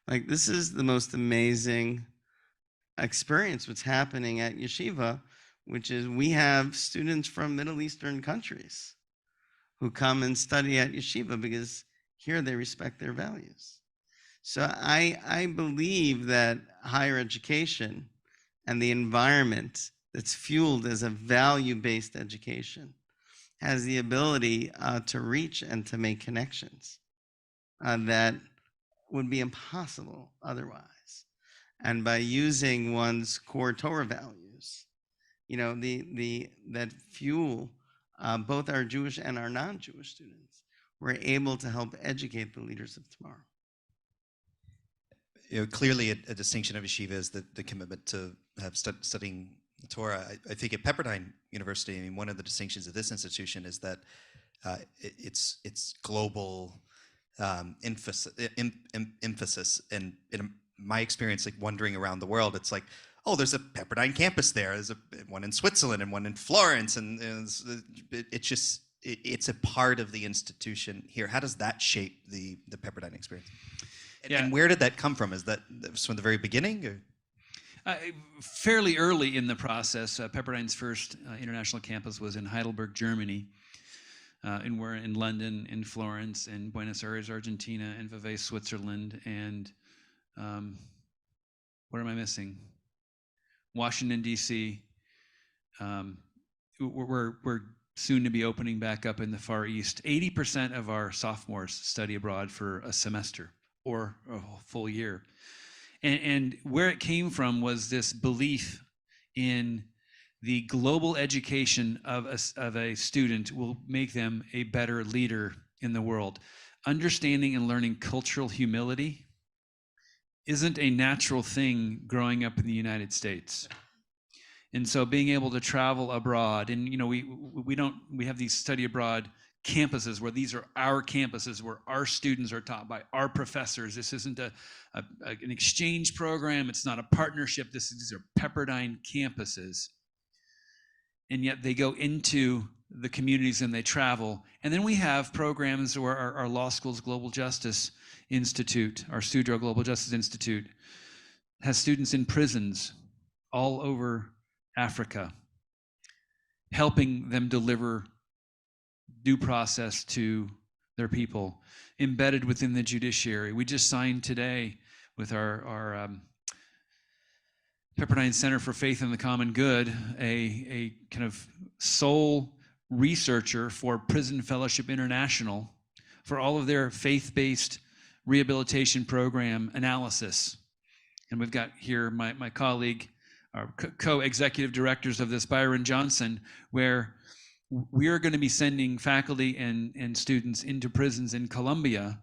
Like, this is the most amazing experience, what's happening at Yeshiva, which is we have students from Middle Eastern countries who come and study at Yeshiva because here they respect their values. So I believe that higher education and the environment that's fueled as a value-based education has the ability to reach and to make connections that would be impossible otherwise. And by using one's core Torah values, that fuel both our Jewish and our non-Jewish students, we're able to help educate the leaders of tomorrow. Clearly a distinction of yeshiva is the commitment to have studying the Torah. I think at Pepperdine University, I mean, one of the distinctions of this institution is that it's global emphasis. And in my experience, like wandering around the world, it's like, oh, there's a Pepperdine campus there. There's one in Switzerland and one in Florence, and it's a part of the institution here. How does that shape the Pepperdine experience? And where did that come from? Is that from the very beginning? Or? Fairly early in the process. Pepperdine's first international campus was in Heidelberg, Germany. And we're in London, in Florence, in Buenos Aires, Argentina, in Vevey, Switzerland, and what am I missing? Washington, D.C. We're soon to be opening back up in the Far East. 80% of our sophomores study abroad for a semester or a full year. And where it came from was this belief in the global education of a student will make them a better leader in the world. Understanding and learning cultural humility isn't a natural thing growing up in the United States. And so being able to travel abroad, and we have these study abroad campuses where these are our campuses where our students are taught by our professors. This isn't an exchange program. It's not a partnership. These are Pepperdine campuses. And yet they go into the communities and they travel. And then we have programs where our law school's Global Justice Institute, our Studio Global Justice Institute, has students in prisons all over Africa, helping them deliver due process to their people, embedded within the judiciary. We just signed today with our Pepperdine Center for Faith and the Common Good, a kind of sole researcher for Prison Fellowship International for all of their faith-based rehabilitation program analysis. And we've got here my colleague, our co-executive directors of this, Byron Johnson, where we are going to be sending faculty and students into prisons in Colombia,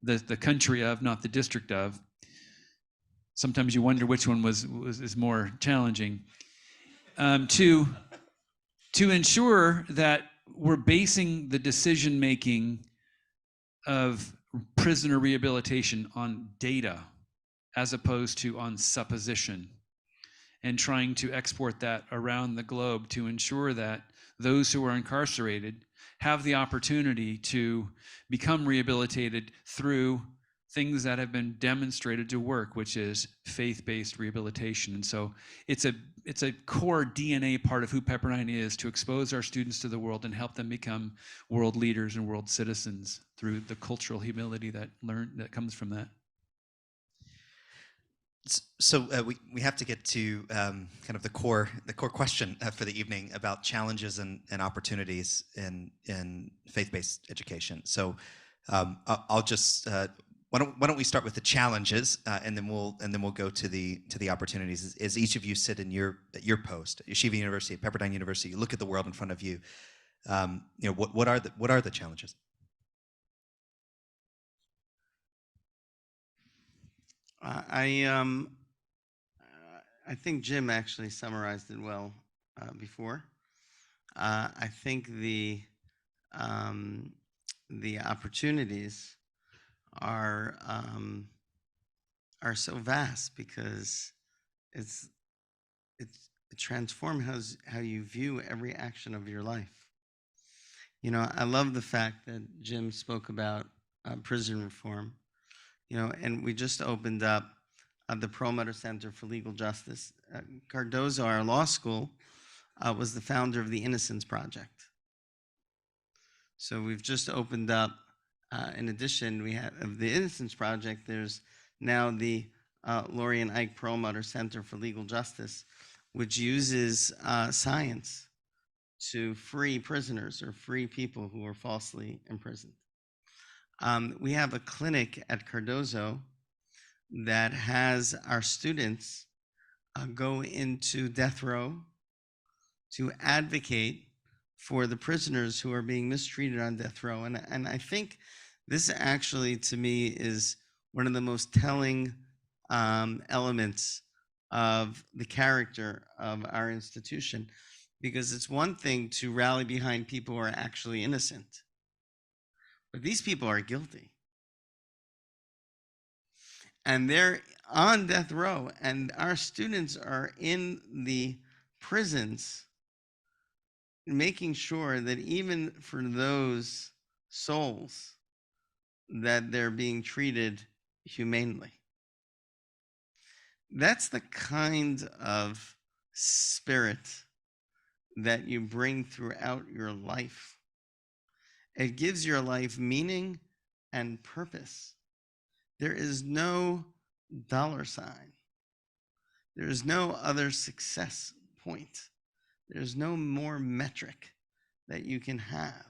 the country of, not the district of. Sometimes you wonder which one is more challenging. To ensure that we're basing the decision-making of prisoner rehabilitation on data as opposed to on supposition, and trying to export that around the globe to ensure that those who are incarcerated have the opportunity to become rehabilitated through things that have been demonstrated to work, which is faith-based rehabilitation. And so it's a core DNA part of who Pepperdine is, to expose our students to the world and help them become world leaders and world citizens through the cultural humility that comes from that. So we have to get to kind of the core question for the evening about challenges and opportunities in faith-based education. So I'll just why don't we start with the challenges and then we'll go to the opportunities. As each of you sit in your post at Yeshiva University, at Pepperdine University, you look at the world in front of you. What are the challenges? I think Jim actually summarized it well before. I think the opportunities are so vast because it transforms how you view every action of your life. I love the fact that Jim spoke about prison reform. And we just opened up the Perlmutter Center for Legal Justice. Cardozo, our law school, was the founder of the Innocence Project. So we've just opened up, in addition, we have of the Innocence Project, there's now the Lori and Ike Perlmutter Center for Legal Justice, which uses science to free prisoners or free people who are falsely imprisoned. We have a clinic at Cardozo that has our students go into death row to advocate for the prisoners who are being mistreated on death row. And I think this actually, to me, is one of the most telling elements of the character of our institution, because it's one thing to rally behind people who are actually innocent, but these people are guilty. And they're on death row, and our students are in the prisons making sure that even for those souls, that they're being treated humanely. That's the kind of spirit that you bring throughout your life. It gives your life meaning and purpose. There is no dollar sign. There is no other success point. There's no more metric that you can have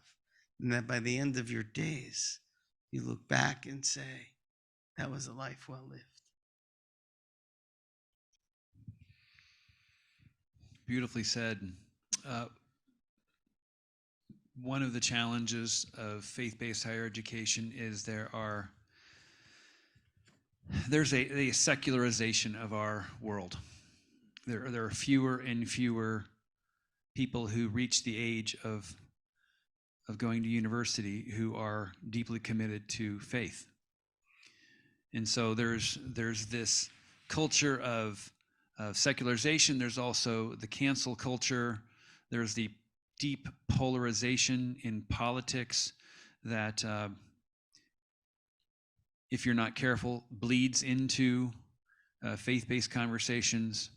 than that by the end of your days, you look back and say, that was a life well lived. Beautifully said. One of the challenges of faith-based higher education is there's a secularization of our world. There are fewer and fewer people who reach the age of going to university who are deeply committed to faith. And so there's this culture of secularization. There's also the cancel culture. There's the deep polarization in politics that, if you're not careful, bleeds into faith-based conversations.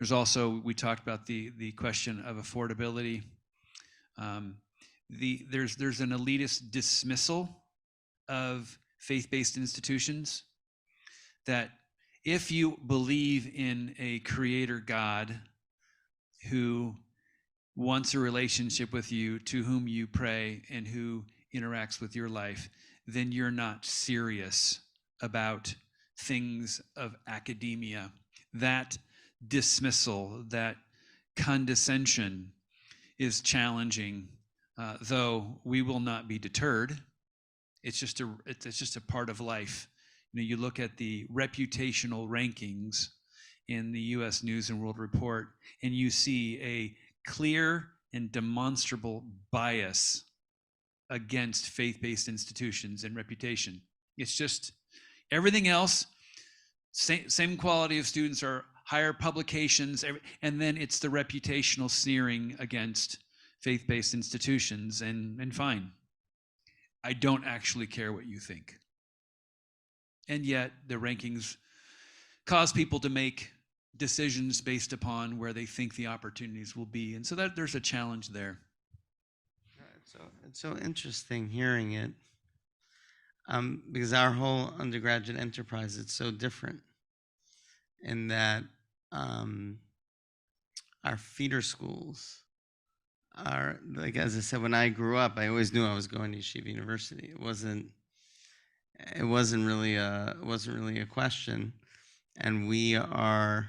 There's also, we talked about the question of affordability. There's an elitist dismissal of faith-based institutions, that if you believe in a creator God who wants a relationship with you, to whom you pray, and who interacts with your life, then you're not serious about things of academia. That dismissal, that condescension is challenging, though we will not be deterred. It's just a part of life. You know, you look at the reputational rankings in the U.S. News and World Report, and you see a clear and demonstrable bias against faith-based institutions and reputation. It's just everything else, same quality of students, are higher publications, and then it's the reputational sneering against faith-based institutions, and fine. I don't actually care what you think. And yet the rankings cause people to make decisions based upon where they think the opportunities will be. And so that there's a challenge there. It's so interesting hearing it, because our whole undergraduate enterprise, it's so different in that our feeder schools are, like, as I said, when I grew up, I always knew I was going to Yeshiva University. It wasn't really a question. And we are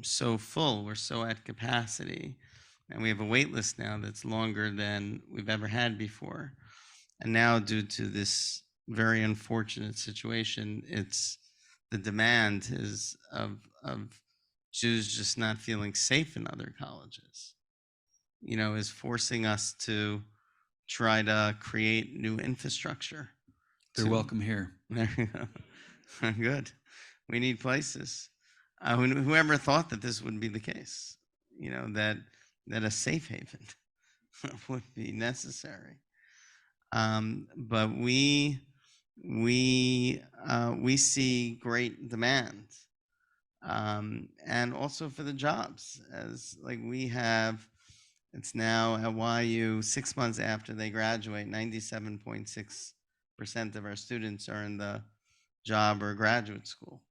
so full, we're so at capacity, and we have a wait list now that's longer than we've ever had before. And now, due to this very unfortunate situation, it's the demand is of Jews just not feeling safe in other colleges, you know, is forcing us to try to create new infrastructure. They're welcome here. There you go. Good. We need places. Whoever thought that this would be the case, you know, that a safe haven would be necessary. But we see great demand, and also for the jobs, as like we have. It's now at YU 6 months after they graduate, 97.6% of our students are in the job or graduate school.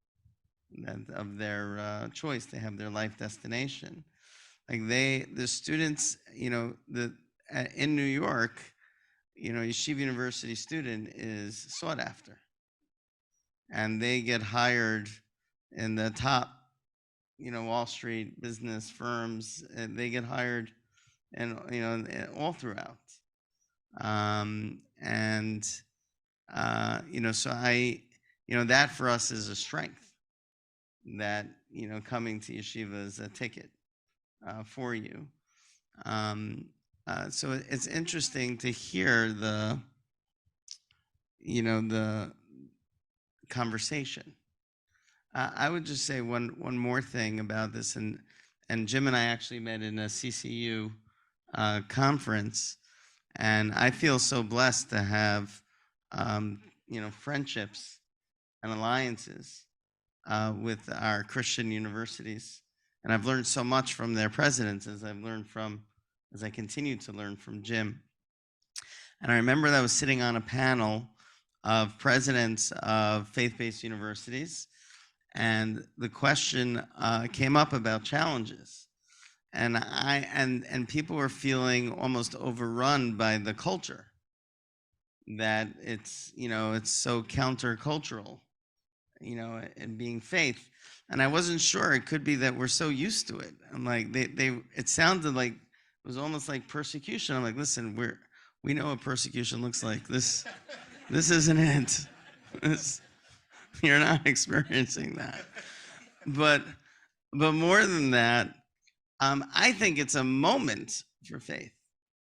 of their choice. They have their life destination. Like the students, in New York, Yeshiva University student is sought after, and they get hired in the top, Wall Street business firms, and they get hired, and all throughout. So that for us is a strength. That coming to yeshiva is a ticket for you. So it's interesting to hear the conversation. I would just say one more thing about this, and Jim and I actually met in a CCU conference, and I feel so blessed to have friendships and alliances with our Christian universities, and I've learned so much from their presidents as I continue to learn from Jim. And I remember that I was sitting on a panel of presidents of faith-based universities, and the question came up about challenges, and people were feeling almost overrun by the culture, that it's so countercultural, and being faith. And I wasn't sure. It could be that we're so used to it. I'm like, it sounded like it was almost like persecution. I'm like, listen, we know what persecution looks like. This isn't it. You're not experiencing that. But more than that, I think it's a moment for faith.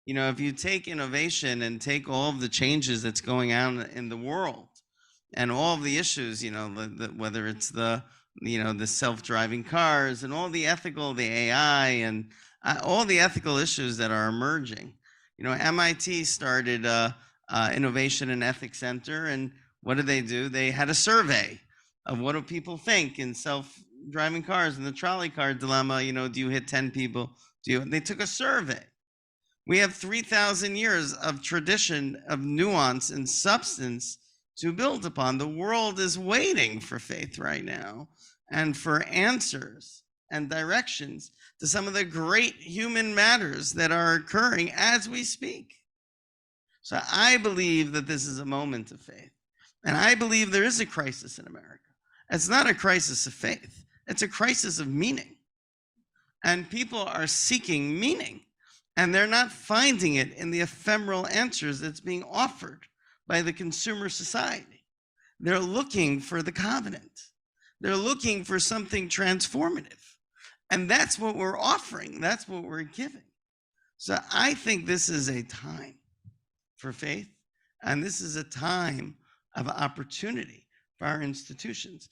If you take innovation and take all of the changes that's going on in the world and all of the issues, whether it's the self-driving cars and all the AI and all the ethical issues that are emerging. MIT started Innovation and Ethics Center, and what did they do? They had a survey of what do people think in self-driving cars and the trolley car dilemma. Do you hit 10 people? They took a survey. We have 3,000 years of tradition of nuance and substance to build upon. The world is waiting for faith right now and for answers and directions to some of the great human matters that are occurring as we speak. So I believe that this is a moment of faith. And I believe there is a crisis in America. It's not a crisis of faith. It's a crisis of meaning. And people are seeking meaning. And they're not finding it in the ephemeral answers that's being offered by the consumer society. They're looking for the covenant. They're looking for something transformative. And that's what we're offering. That's what we're giving. So I think this is a time for faith. And this is a time of opportunity for our institutions.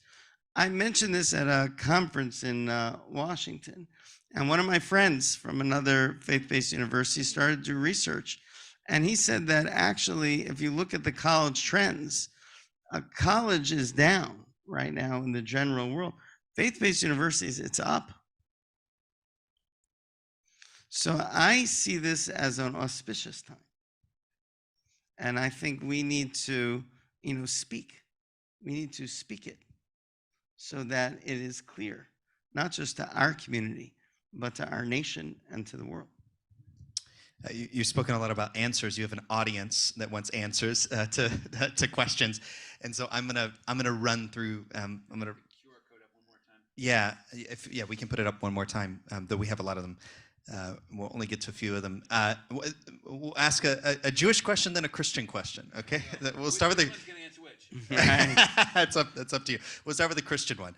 I mentioned this at a conference in Washington. And one of my friends from another faith-based university started to do research. And he said that actually, if you look at the college trends, college is down right now in the general world. Faith-based universities, it's up. So I see this as an auspicious time. And I think we need to, speak. We need to speak it so that it is clear, not just to our community, but to our nation and to the world. You've spoken a lot about answers. You have an audience that wants answers to questions, and so I'm gonna run through. I'm gonna QR code up one more time. Yeah, we can put it up one more time. Though we have a lot of them. We'll only get to a few of them. We'll ask a Jewish question, then a Christian question. Okay, we'll start with the. Which one's gonna answer which? It's up to you. We'll start with the Christian one.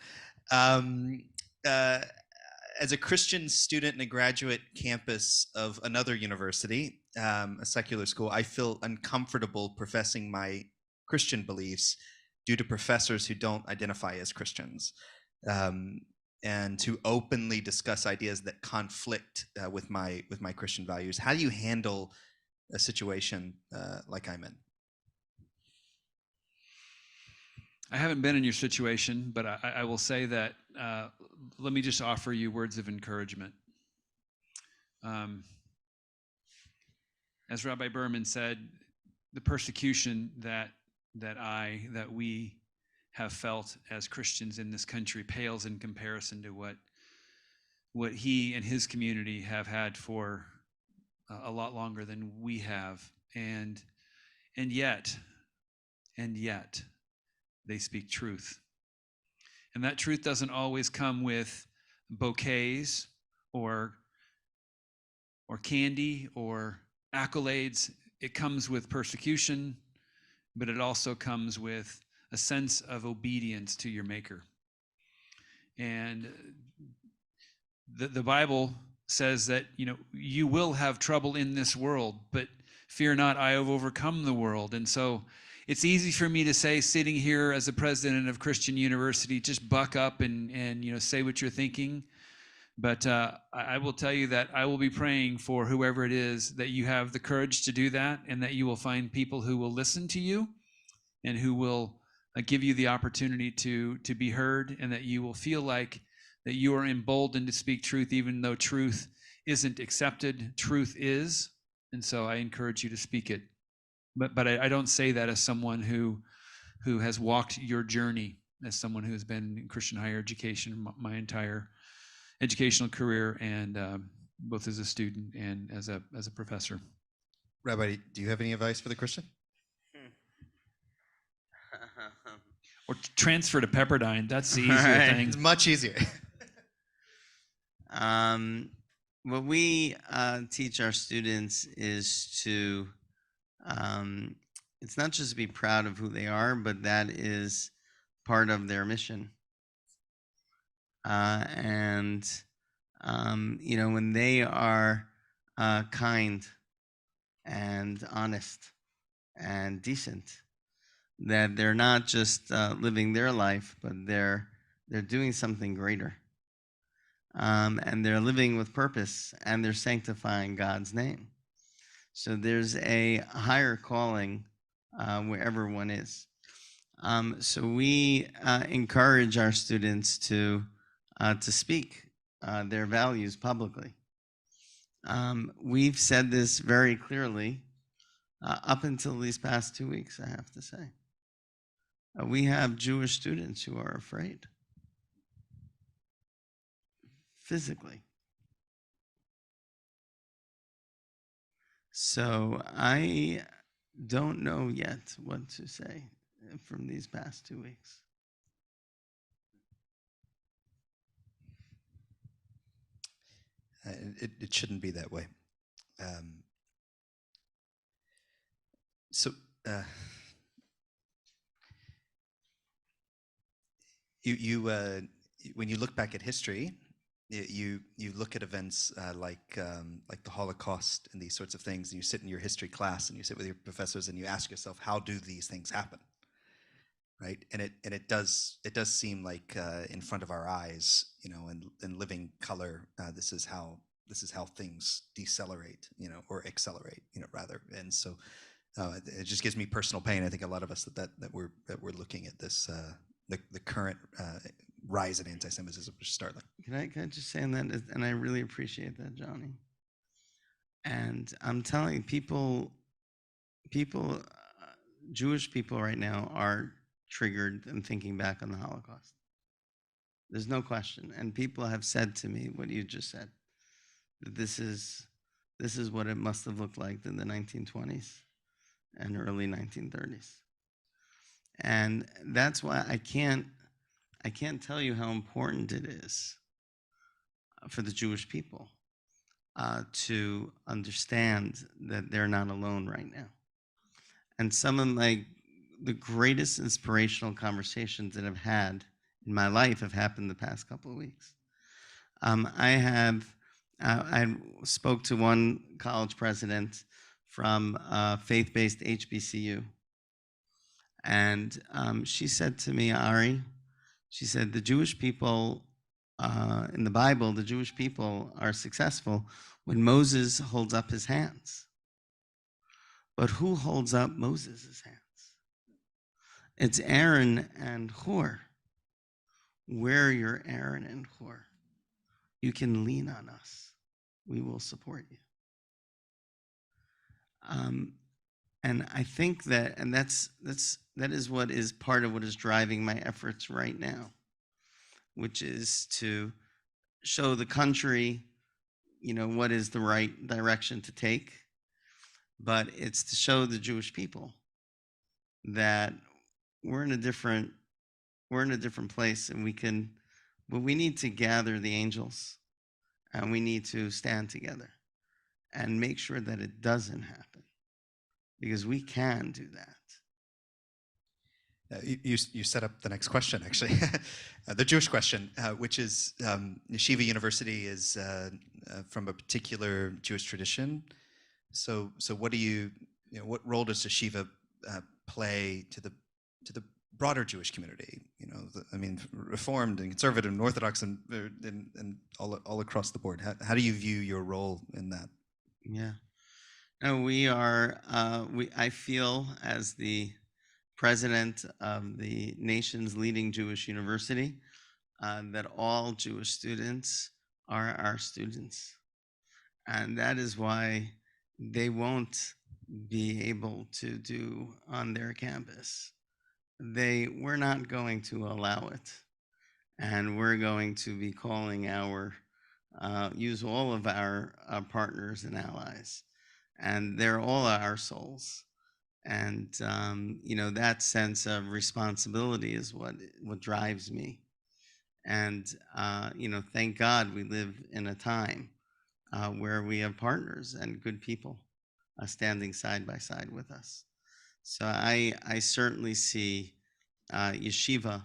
As a Christian student in a graduate campus of another university, a secular school, I feel uncomfortable professing my Christian beliefs due to professors who don't identify as Christians, and to openly discuss ideas that conflict with my Christian values. How do you handle a situation like I'm in? I haven't been in your situation, but I will say that let me just offer you words of encouragement. As Rabbi Berman said, the persecution that we have felt as Christians in this country pales in comparison to what he and his community have had for a lot longer than we have. And yet they speak truth. And that truth doesn't always come with bouquets or candy or accolades. It comes with persecution, but it also comes with a sense of obedience to your Maker. And the Bible says that, you will have trouble in this world, but fear not, I have overcome the world. And so it's easy for me to say, sitting here as a president of Christian University, just buck up and say what you're thinking. But I will tell you that I will be praying for whoever it is, that you have the courage to do that, and that you will find people who will listen to you and who will give you the opportunity to be heard, and that you will feel like that you are emboldened to speak truth, even though truth isn't accepted. Truth is. And so I encourage you to speak it. But I don't say that as someone who has walked your journey, as someone who has been in Christian higher education my entire educational career, and both as a student and as a professor. Rabbi, do you have any advice for the Christian? Or transfer to Pepperdine. That's the easier Right. thing. It's much easier. What we teach our students is to, it's not just to be proud of who they are, but that is part of their mission. When they are kind and honest and decent, that they're not just living their life, but they're doing something greater. And they're living with purpose, and they're sanctifying God's name. So there's a higher calling wherever one is. So we encourage our students to speak their values publicly. We've said this very clearly up until these past 2 weeks, I have to say. We have Jewish students who are afraid. Physically. So I don't know yet what to say from these past 2 weeks. It shouldn't be that way. When you look back at history, you look at events like the Holocaust and these sorts of things, and you sit in your history class and you sit with your professors and you ask yourself, how do these things happen, right? And it does seem like in front of our eyes, in living color, this is how things decelerate, or accelerate, rather. And so it just gives me personal pain. I think a lot of us that we're looking at this the current rise in anti-Semitism, which is startling. Can I just say on that, and I really appreciate that, Johnny. And I'm telling people, Jewish people right now are triggered and thinking back on the Holocaust. There's no question. And people have said to me what you just said, that this is what it must have looked like in the 1920s and early 1930s. And that's why I can't tell you how important it is for the Jewish people to understand that they're not alone right now. And some of the greatest inspirational conversations that I've had in my life have happened the past couple of weeks. I spoke to one college president from faith-based HBCU. And she said to me, Ari, she said, the Jewish people, in the Bible, the Jewish people are successful when Moses holds up his hands. But who holds up Moses' hands? It's Aaron and Hur. We're your Aaron and Hur. You can lean on us. We will support you. And I think that, and that is what is part of what is driving my efforts right now, which is to show the country, what is the right direction to take, but it's to show the Jewish people that we're in a different place, and but we need to gather the angels, and we need to stand together and make sure that it doesn't happen, because we can do that. You set up the next question, actually, the Jewish question, which is Yeshiva University is from a particular Jewish tradition. So what do what role does Yeshiva play to the broader Jewish community? Reformed and conservative and Orthodox and all across the board. How do you view your role in that? Yeah. No, we are. I feel as the president of the nation's leading Jewish university that all Jewish students are our students, and that is why they won't be able to do on their campus. We're not going to allow it, and we're going to be calling use all of our partners and allies, and they're all our souls. And that sense of responsibility is what drives me. And thank God we live in a time where we have partners and good people standing side by side with us. So I certainly see yeshiva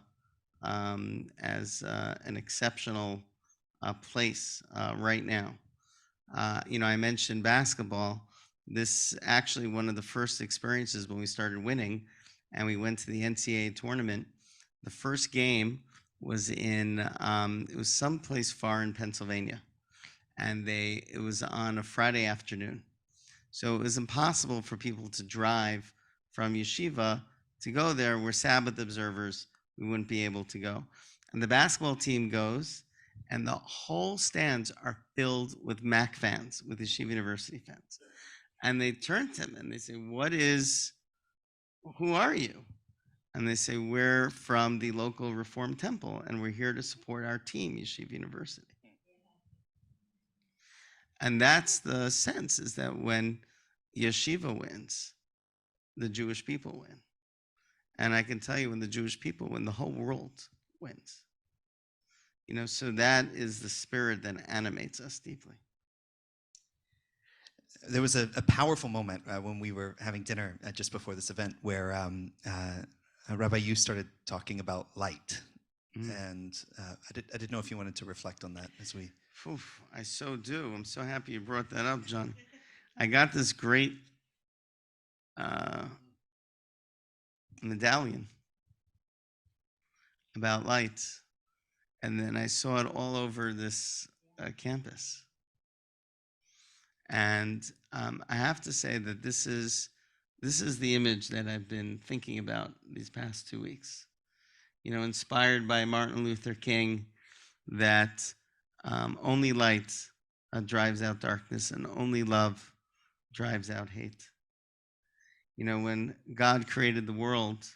as an exceptional place right now. I mentioned basketball. This actually one of the first experiences when we started winning, and we went to the NCAA tournament. The first game was it was someplace far in Pennsylvania, and it was on a Friday afternoon. So it was impossible for people to drive from Yeshiva to go there. We're Sabbath observers. We wouldn't be able to go. And the basketball team goes, and the whole stands are filled with MAC fans, with Yeshiva University fans. And they turn to him and they say, who are you? And they say, we're from the local Reform Temple, and we're here to support our team, Yeshiva University. And that's the sense, is that when Yeshiva wins, the Jewish people win. And I can tell you, when the Jewish people win, the whole world wins. So that is the spirit that animates us deeply. There was a powerful moment when we were having dinner just before this event where Rabbi, you started talking about light. And I didn't know if you wanted to reflect on that as we... I so do. I'm so happy you brought that up, John. I got this great medallion about light, and then I saw it all over this campus. And I have to say that this is the image that I've been thinking about these past 2 weeks. Inspired by Martin Luther King, that only light drives out darkness, and only love drives out hate. When God created the world,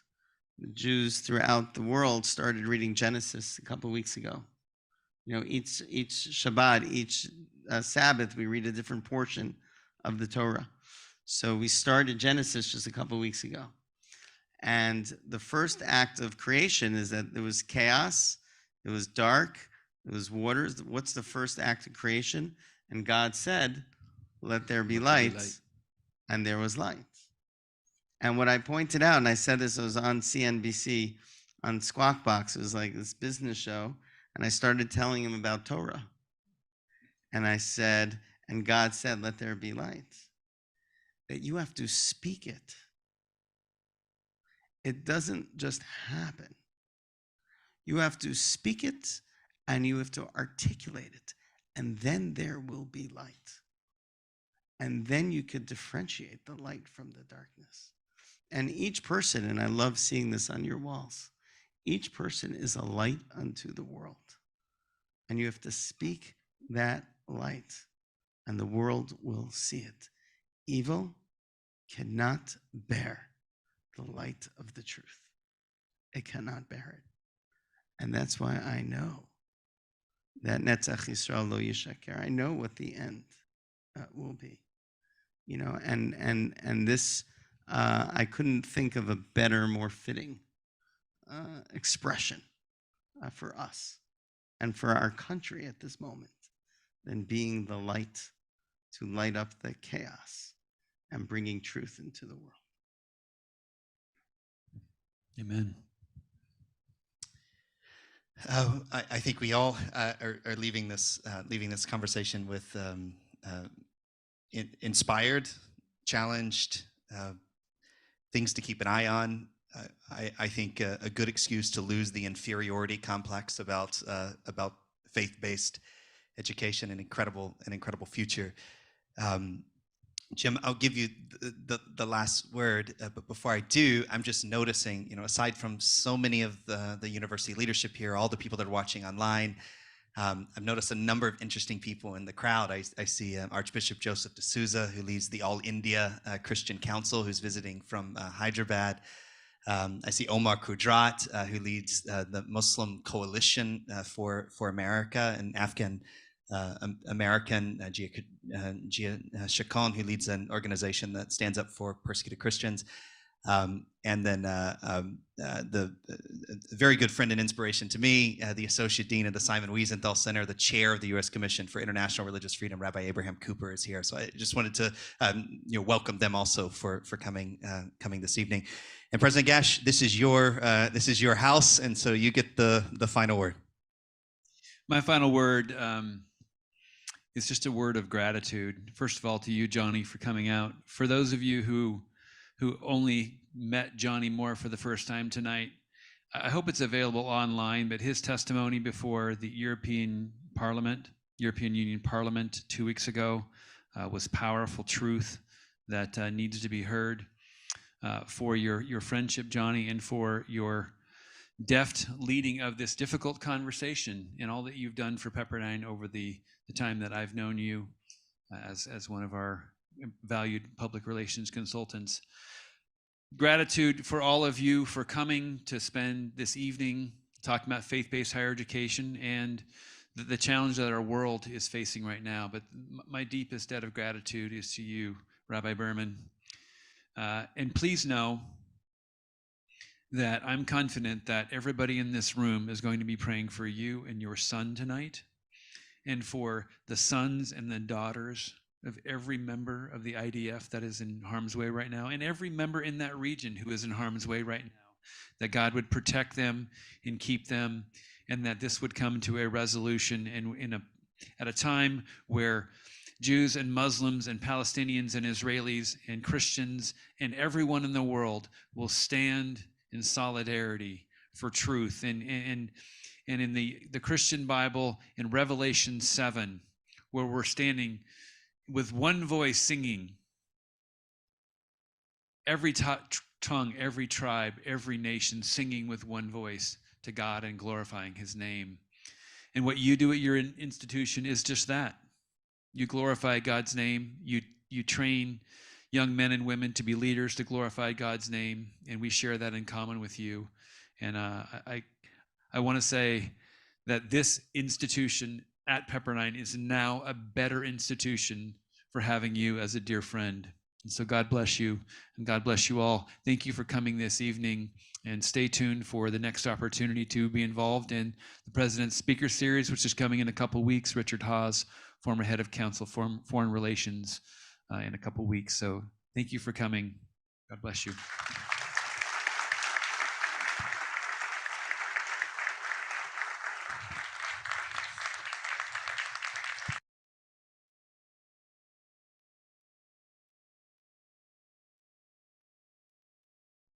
the Jews throughout the world started reading Genesis a couple of weeks ago. Each Shabbat, each Sabbath, we read a different portion of the Torah. So we started Genesis just a couple of weeks ago. And the first act of creation is that there was chaos, it was dark, it was waters. What's the first act of creation? And God said, let there be light, and there was light. And what I pointed out, and I said this, it was on CNBC, on Squawk Box, it was like this business show, and I started telling him about Torah. And I said, and God said, let there be light. That you have to speak it. It doesn't just happen. You have to speak it, and you have to articulate it, and then there will be light. And then you could differentiate the light from the darkness. And each person, and I love seeing this on your walls, each person is a light unto the world. And you have to speak that light, and the world will see it. Evil cannot bear the light of the truth. It cannot bear it. And that's why I know that Netzach Yisrael lo yishaker. I know what the end will be. You know, and this, I couldn't think of a better, more fitting expression for us and for our country at this moment than being the light to light up the chaos and bringing truth into the world. Amen. I think we all are leaving this conversation with inspired, challenged, things to keep an eye on. I think a good excuse to lose the inferiority complex about faith-based education, an incredible future. Jim, I'll give you the last word, but before I do, I'm just noticing, aside from so many of the university leadership here, all the people that are watching online, I've noticed a number of interesting people in the crowd. I see Archbishop Joseph D'Souza, who leads the All India Christian Council, who's visiting from Hyderabad. I see Omar Kudrat, who leads the Muslim Coalition for America, and Afghan American Gia Shakon, who leads an organization that stands up for persecuted Christians. And then the very good friend and inspiration to me, the Associate Dean of the Simon Wiesenthal Center, the Chair of the U.S. Commission for International Religious Freedom, Rabbi Abraham Cooper, is here. So I just wanted to welcome them also for coming this evening. And President Gash, this is your house, and so you get the final word. My final word is just a word of gratitude. First of all, to you, Johnnie, for coming out. For those of you who only met Johnnie Moore for the first time tonight, I hope it's available online, but his testimony before the European Union Parliament 2 weeks ago was powerful truth that needs to be heard. For your friendship, Johnnie, and for your deft leading of this difficult conversation and all that you've done for Pepperdine over the time that I've known you as one of our valued public relations consultants. Gratitude for all of you for coming to spend this evening talking about faith-based higher education and the challenge that our world is facing right now. But my deepest debt of gratitude is to you, Rabbi Berman. And please know that I'm confident that everybody in this room is going to be praying for you and your son tonight, and for the sons and the daughters of every member of the IDF that is in harm's way right now, and every member in that region who is in harm's way right now, that God would protect them and keep them, and that this would come to a resolution at a time where Jews and Muslims and Palestinians and Israelis and Christians and everyone in the world will stand in solidarity for truth. And in the Christian Bible, in Revelation 7, where we're standing with one voice singing, every tongue, every tribe, every nation singing with one voice to God and glorifying his name. And what you do at your institution is just that. You glorify God's name. You train young men and women to be leaders to glorify God's name, and we share that in common with you. And I want to say that this institution at Pepperdine is now a better institution for having you as a dear friend. And so God bless you, and God bless you all. Thank you for coming this evening, and stay tuned for the next opportunity to be involved in the President's Speaker Series, which is coming in a couple weeks. Richard Haas, former head of Council for Foreign Relations, in a couple weeks. So thank you for coming. God bless you.